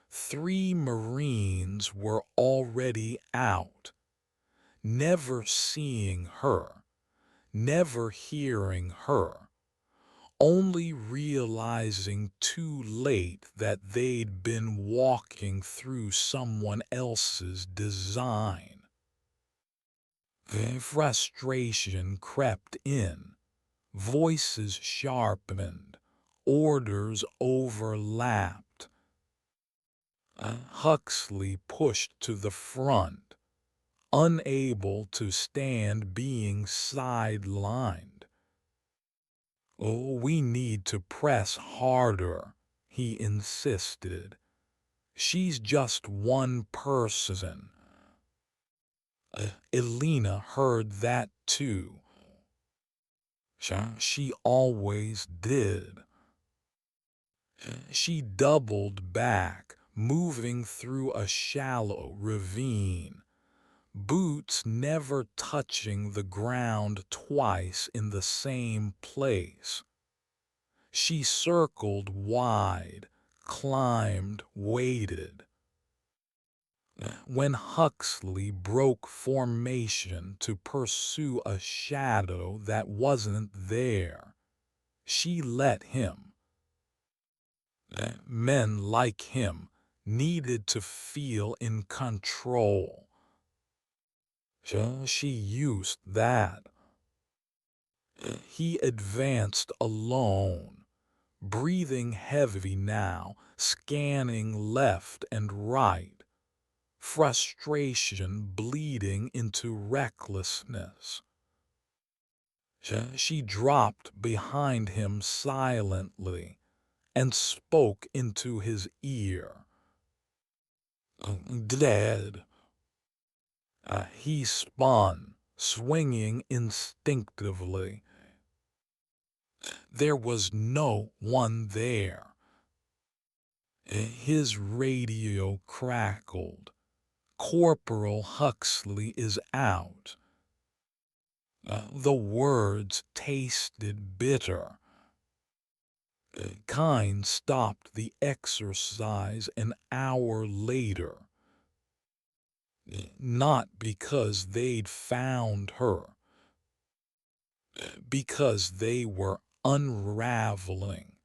3 Marines were already out, never seeing her, never hearing her, only realizing too late that they'd been walking through someone else's design. The frustration crept in, voices sharpened, orders overlapped. Huxley pushed to the front, unable to stand being sidelined. "Oh, we need to press harder," he insisted. "She's just one person." Elena heard that too. She always did. She doubled back, moving through a shallow ravine, boots never touching the ground twice in the same place. She circled wide, climbed, waited. When Huxley broke formation to pursue a shadow that wasn't there, she let him. Men like him needed to feel in control. She used that. He advanced alone, breathing heavy now, scanning left and right, frustration bleeding into recklessness. She dropped behind him silently and spoke into his ear. "Dead." He spun, swinging instinctively. There was no one there. His radio crackled. "Corporal Huxley is out." The words tasted bitter. Kine stopped the exercise an hour later. Not because they'd found her, because they were unraveling.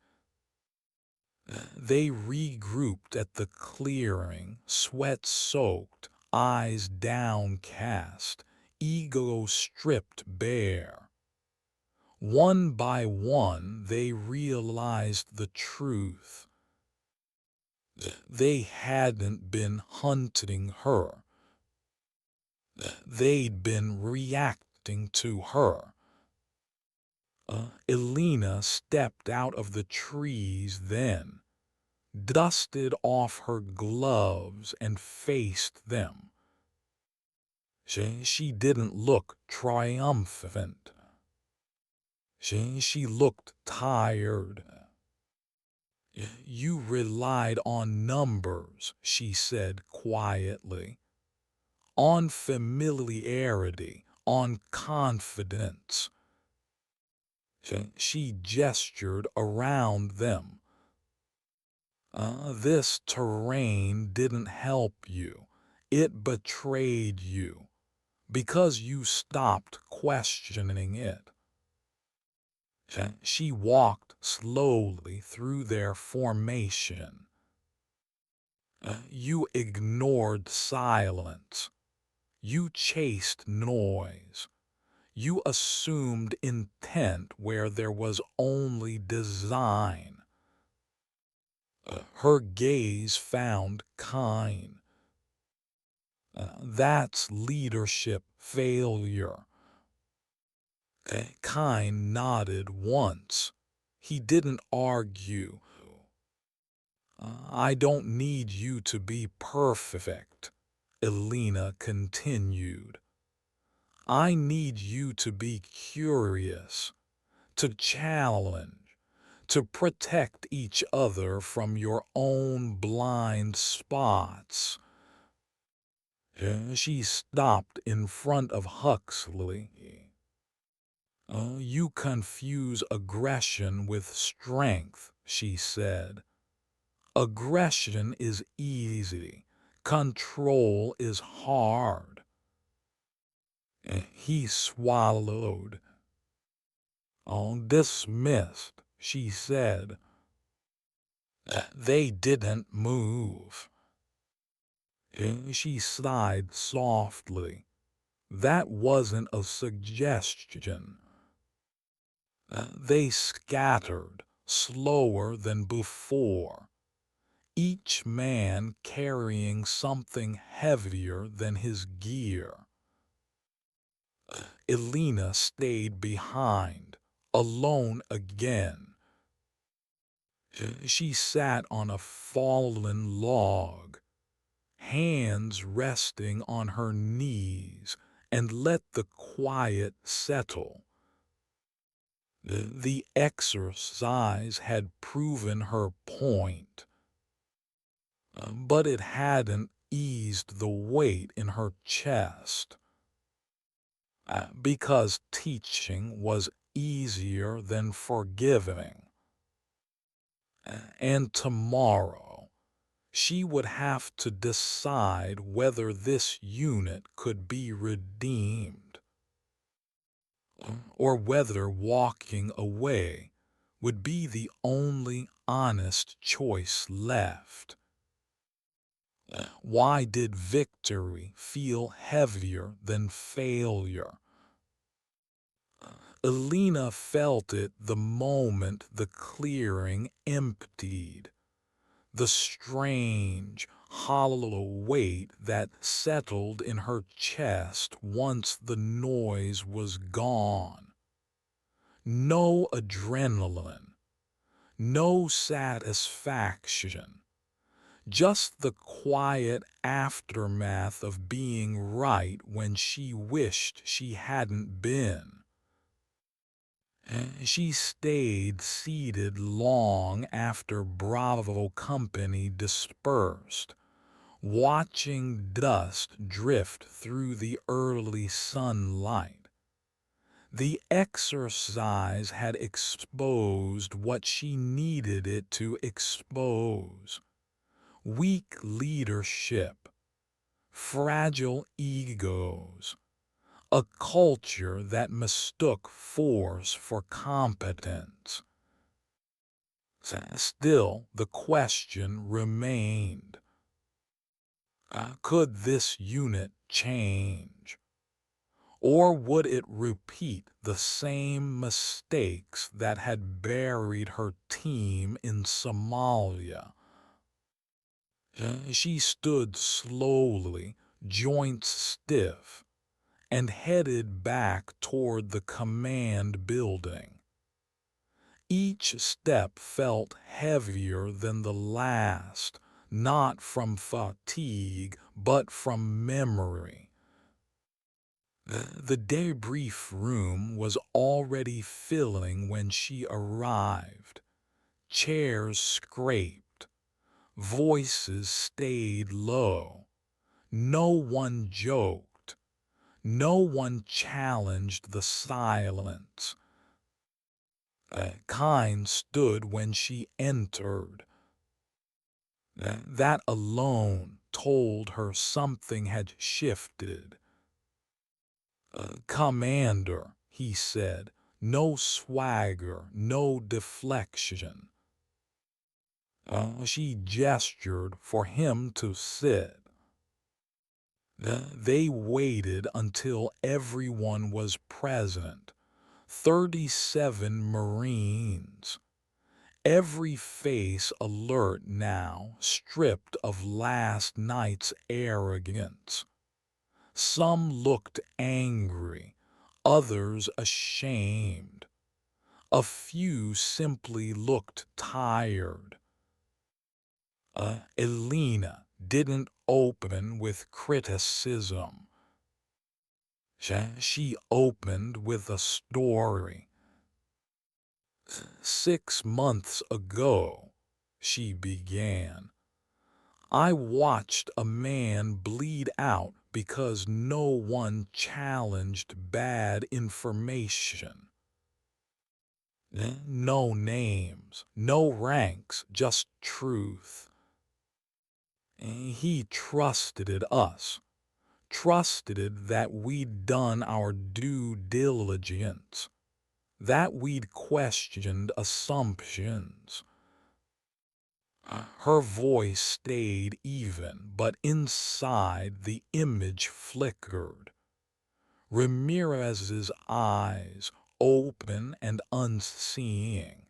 They regrouped at the clearing, sweat-soaked, eyes downcast, ego stripped bare. One by one they realized the truth. They hadn't been hunting her. They'd been reacting to her. Elena stepped out of the trees then, dusted off her gloves and faced them. She didn't look triumphant. She looked tired. "You relied on numbers," she said quietly. "On familiarity, on confidence." She gestured around them. "This terrain didn't help you. It betrayed you, because you stopped questioning it." She walked slowly through their formation. "You ignored silence. You chased noise. You assumed intent where there was only design." Her gaze found Kine. "That's leadership failure." Kine nodded once. He didn't argue. "I don't need you to be perfect," Elena continued. "I need you to be curious, to challenge, to protect each other from your own blind spots." She stopped in front of Huxley. "You confuse aggression with strength," she said. "Aggression is easy. Control is hard." He swallowed. Oh, dismissed, she said. They didn't move. She sighed softly. That wasn't a suggestion. They scattered, slower than before, each man carrying something heavier than his gear. Elena stayed behind, alone again. She sat on a fallen log, hands resting on her knees, and let the quiet settle. The exercise had proven her point, but it hadn't eased the weight in her chest, because teaching was easier than forgiving. And tomorrow, she would have to decide whether this unit could be redeemed, or whether walking away would be the only honest choice left. Why did victory feel heavier than failure? Elena felt it the moment the clearing emptied, the strange, hollow weight that settled in her chest once the noise was gone. No adrenaline, no satisfaction, just the quiet aftermath of being right when she wished she hadn't been. She stayed seated long after Bravo Company dispersed, watching dust drift through the early sunlight. The exercise had exposed what she needed it to expose: weak leadership, fragile egos, a culture that mistook force for competence. Still, the question remained. Could this unit change? Or would it repeat the same mistakes that had buried her team in Somalia? She stood slowly, joints stiff, and headed back toward the command building. Each step felt heavier than the last, not from fatigue, but from memory. The debrief room was already filling when she arrived. Chairs scraped, voices stayed low. No one joked, no one challenged the silence. Kine stood when she entered. That alone told her something had shifted. Commander, he said, no swagger, no deflection. She gestured for him to sit. They waited until everyone was present. 37 Marines. Every face alert now, stripped of last night's arrogance. Some looked angry, others ashamed. A few simply looked tired. Elena didn't open with criticism. She opened with a story. 6 months ago, she began, I watched a man bleed out because no one challenged bad information. No names, no ranks, just truth. He trusted us, trusted that we'd done our due diligence. that we'd questioned assumptions. Her voice stayed even, but inside the image flickered. Ramirez's eyes, open and unseeing.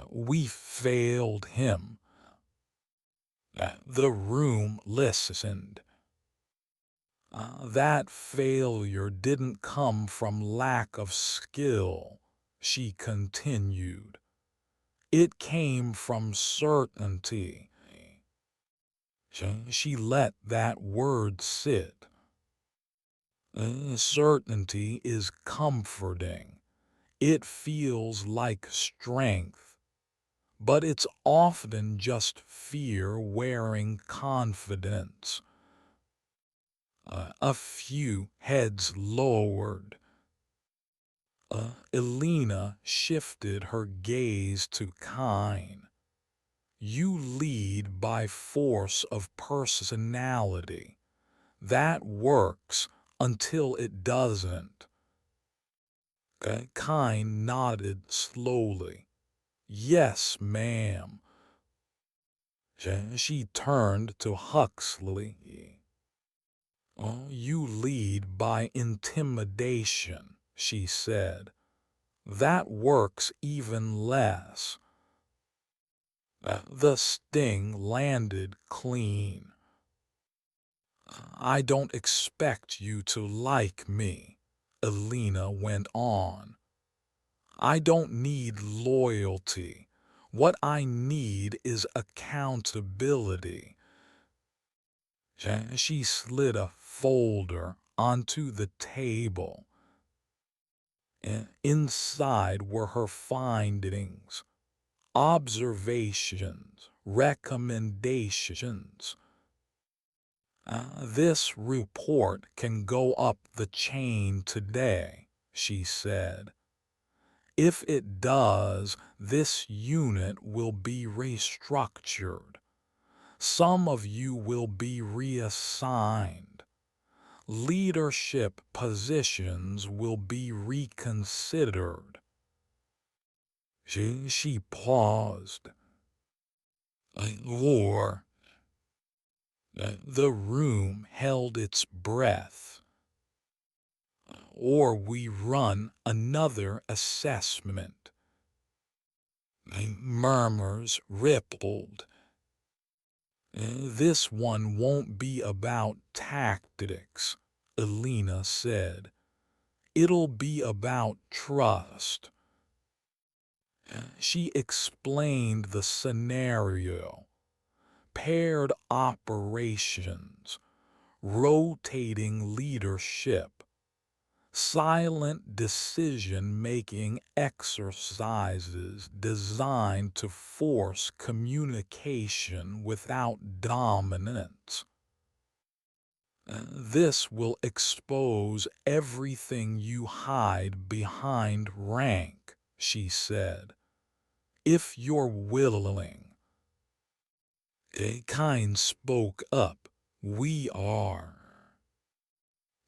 We failed him. The room listened. That failure didn't come from lack of skill, she continued. It came from certainty. She let that word sit. Certainty is comforting. It feels like strength, but it's often just fear wearing confidence. A few heads lowered. Elena shifted her gaze to Kine. You lead by force of personality. That works until it doesn't. Kine nodded slowly. Yes, ma'am. She turned to Huxley. Oh, you lead by intimidation, she said. That works even less. The sting landed clean. I don't expect you to like me, Elena went on. I don't need loyalty. What I need is accountability. She slid a folder onto the table. Inside were her findings, observations, recommendations. This report can go up the chain today, she said. If it does, this unit will be restructured. Some of you will be reassigned. Leadership positions will be reconsidered. She paused. War. The room held its breath. Or we run another assessment. Murmurs rippled. This one won't be about tactics, Elena said. It'll be about trust. She explained the scenario. Paired operations, rotating leadership, silent decision-making exercises designed to force communication without dominance. This will expose everything you hide behind rank, she said. If you're willing. Kine spoke up. We are.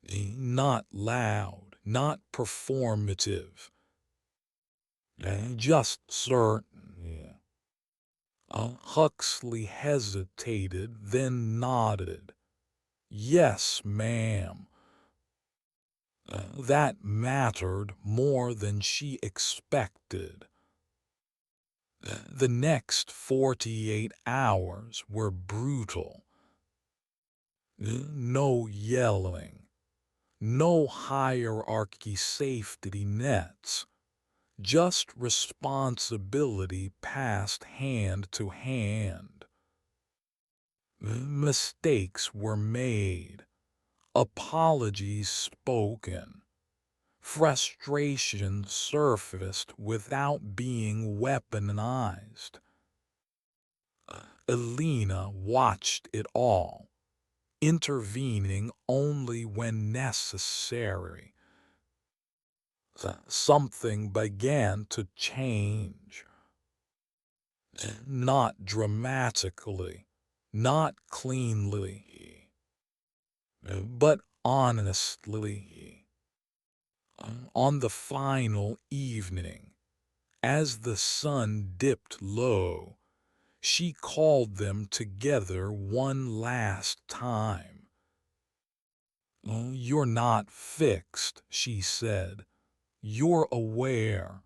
Not loud, not performative. Just certain. Huxley hesitated, then nodded. Yes, ma'am. That mattered more than she expected. The next 48 hours were brutal. No yelling. No hierarchy safety nets. Just responsibility passed hand to hand. Mistakes were made. Apologies spoken. Frustration surfaced without being weaponized. Elena watched it all, intervening only when necessary. Something began to change. Not dramatically, not cleanly, but honestly. On the final evening, as the sun dipped low, she called them together one last time. "You're not fixed," she said. "You're aware."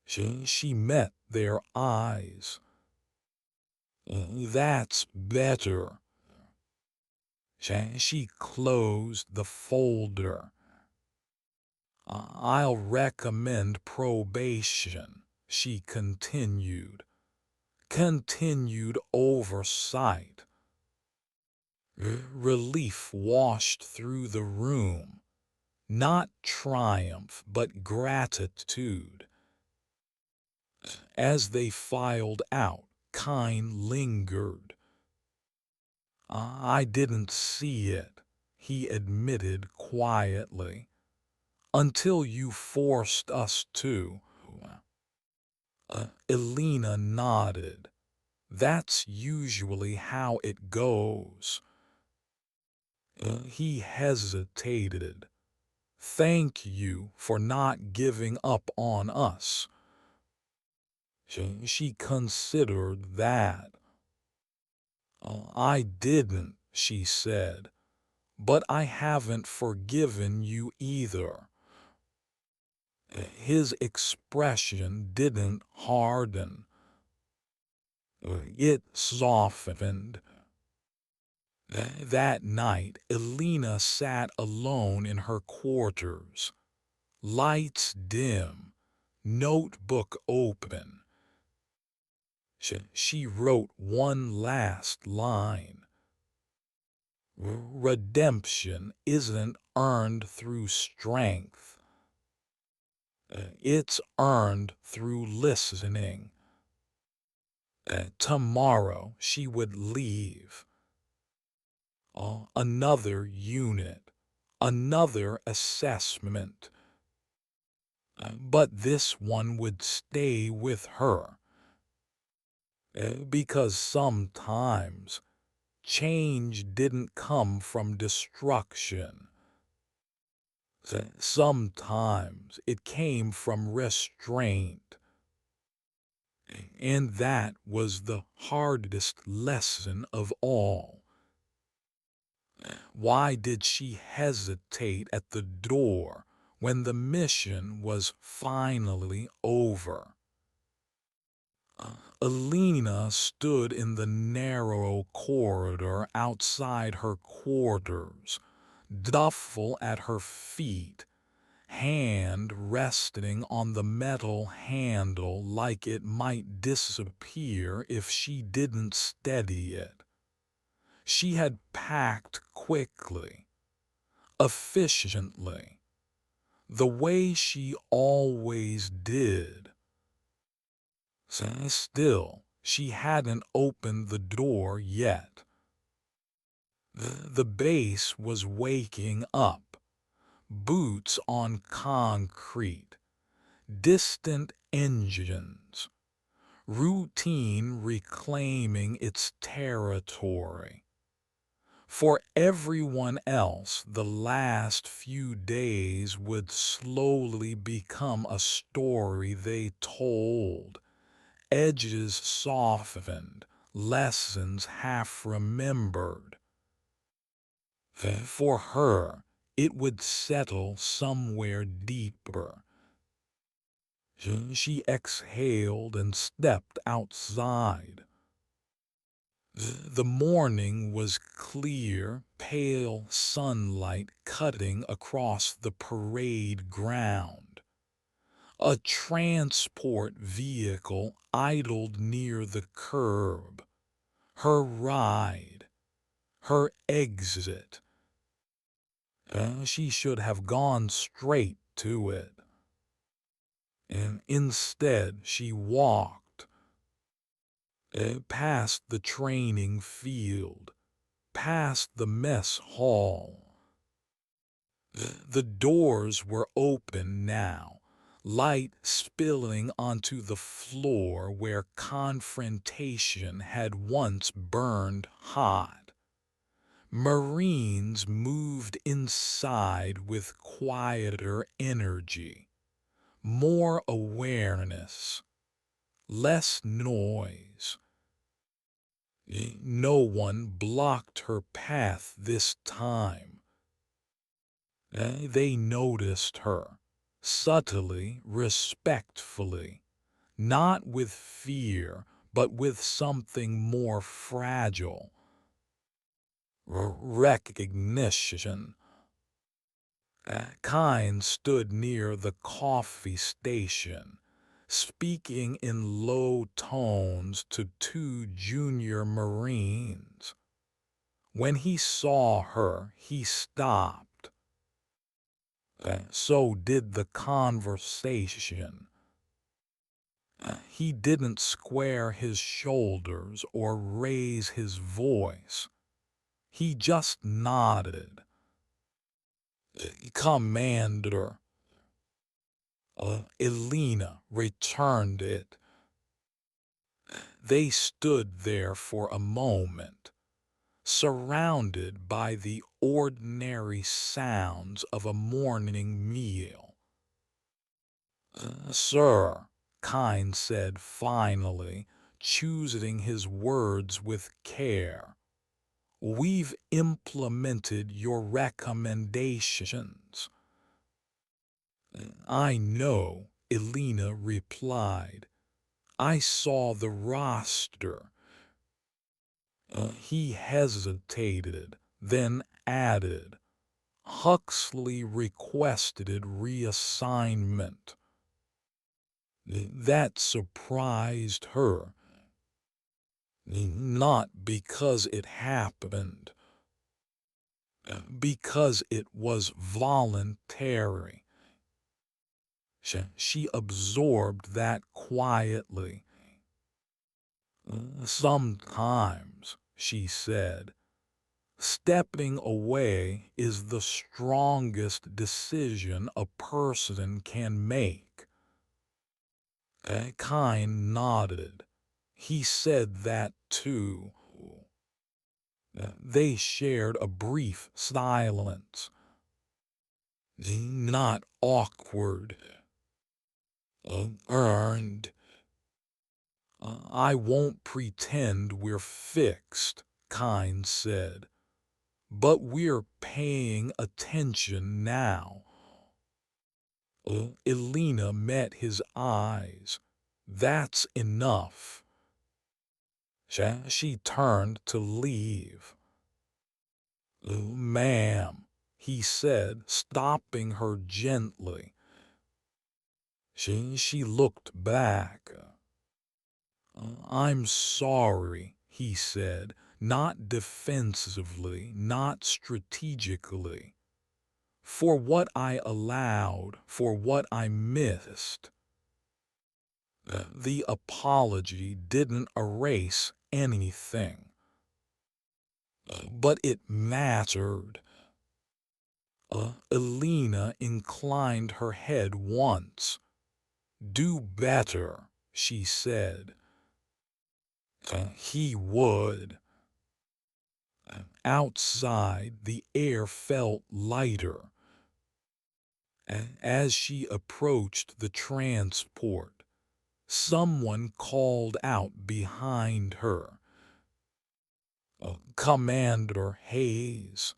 She met their eyes. "That's better." She closed the folder. "I'll recommend probation," she continued. "Continued oversight." Relief washed through the room. Not triumph, but gratitude. As they filed out, Kine lingered. "I didn't see it," he admitted quietly, "until you forced us to." Elena nodded. "That's usually how it goes." He hesitated. "Thank you for not giving up on us." She considered that. "I didn't," she said, "but I haven't forgiven you either." His expression didn't harden. It softened. That night, Elena sat alone in her quarters. Lights dim, notebook open. She wrote one last line. "Redemption isn't earned through strength. It's earned through listening." Tomorrow she would leave. Another unit, another assessment. But this one would stay with her. Because sometimes change didn't come from destruction. Sometimes it came from restraint. And that was the hardest lesson of all. Why did she hesitate at the door when the mission was finally over? Elena stood in the narrow corridor outside her quarters, duffel at her feet, hand resting on the metal handle like it might disappear if she didn't steady it. She had packed quickly, efficiently, the way she always did. Still, she hadn't opened the door yet. The base was waking up, boots on concrete, distant engines, routine reclaiming its territory. For everyone else, the last few days would slowly become a story they told, edges softened, lessons half remembered. For her, it would settle somewhere deeper. She exhaled and stepped outside. The morning was clear, pale sunlight cutting across the parade ground. A transport vehicle idled near the curb. Her ride, her exit. She should have gone straight to it. And instead she walked past the training field, past the mess hall. The doors were open now, light spilling onto the floor where confrontation had once burned hot. Marines moved inside with quieter energy, more awareness, less noise. No one blocked her path this time. They noticed her, subtly, respectfully, not with fear, but with something more fragile. Recognition. Kine stood near the coffee station, speaking in low tones to two junior Marines. When he saw her, he stopped. So did the conversation. He didn't square his shoulders or raise his voice. He just nodded. Commander. Elena returned it. They stood there for a moment, surrounded by the ordinary sounds of a morning meal. Sir, Kine said finally, choosing his words with care. We've implemented your recommendations. I know, Elena replied. I saw the roster. He hesitated, then added, Huxley requested reassignment. That surprised her. Not because it happened, because it was voluntary. She absorbed that quietly. Sometimes, she said, stepping away is the strongest decision a person can make. Kine nodded. He said that too. They shared a brief silence. Not awkward. Earned. I won't pretend we're fixed, Kine said. But we're paying attention now. Elena met his eyes. That's enough. She turned to leave. Ma'am, he said, stopping her gently. She looked back. I'm sorry, he said, not defensively, not strategically. For what I allowed, for what I missed. The apology didn't erase anything. But it mattered. Elena inclined her head once. Do better, she said. He would. Outside, the air felt lighter. As she approached the transport, someone called out behind her. Commander Hayes.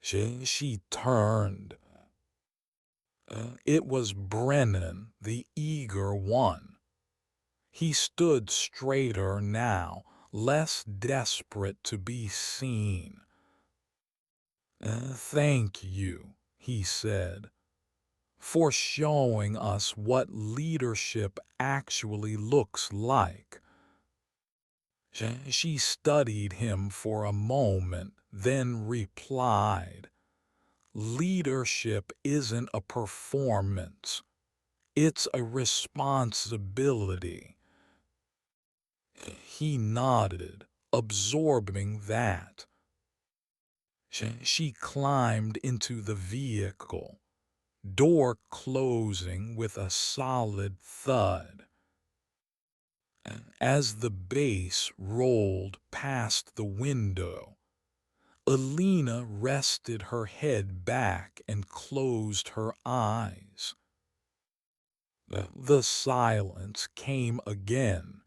She turned. It was Brennan, the eager one. He stood straighter now, less desperate to be seen. Thank you, he said, for showing us what leadership actually looks like. She studied him for a moment, then replied, Leadership isn't a performance. It's a responsibility. He nodded, absorbing that. She climbed into the vehicle, door closing with a solid thud. As the base rolled past the window, Alina rested her head back and closed her eyes. The silence came again,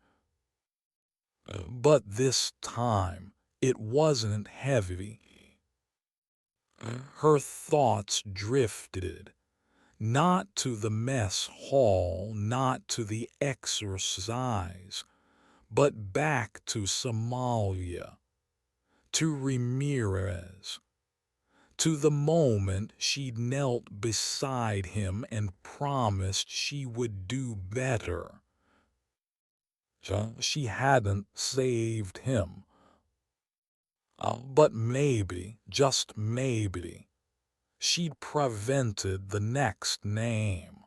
but this time it wasn't heavy. Her thoughts drifted, not to the mess hall, not to the exercise, but back to Somalia, to Ramirez, to the moment she knelt beside him and promised she would do better. She hadn't saved him, but maybe, just maybe, she'd prevented the next name.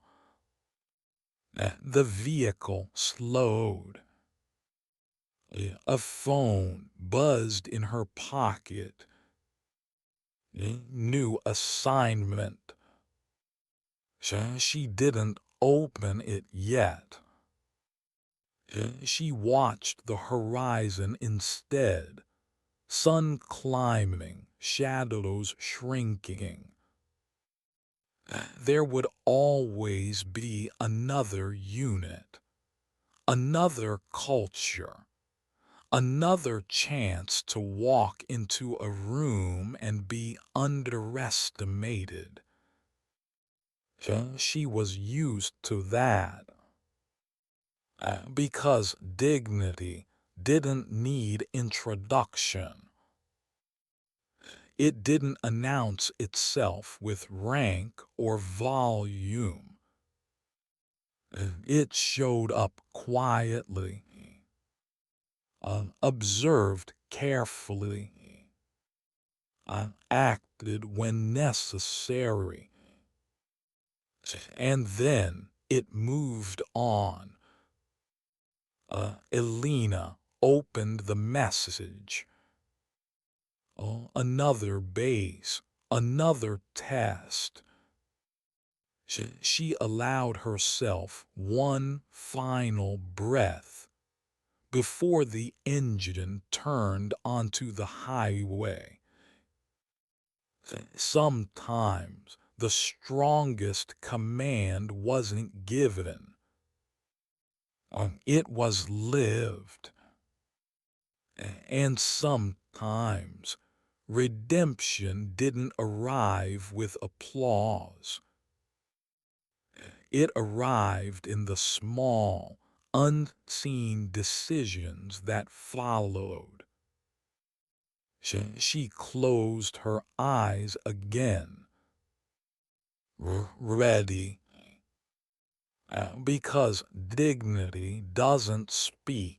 The vehicle slowed. A phone buzzed in her pocket. New assignment. She didn't open it yet. She watched the horizon instead. Sun climbing, shadows shrinking. There would always be another unit, another culture, another chance to walk into a room and be underestimated. She was used to that. Because dignity didn't need introduction. It didn't announce itself with rank or volume. It showed up quietly, observed carefully, acted when necessary, and then it moved on. Elena opened the message. Another base, another test. She allowed herself one final breath before the engine turned onto the highway. Sometimes the strongest command wasn't given. It was lived. And sometimes redemption didn't arrive with applause. It arrived in the small, unseen decisions that followed. She closed her eyes again, ready, because dignity doesn't speak.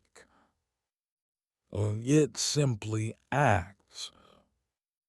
It simply acts.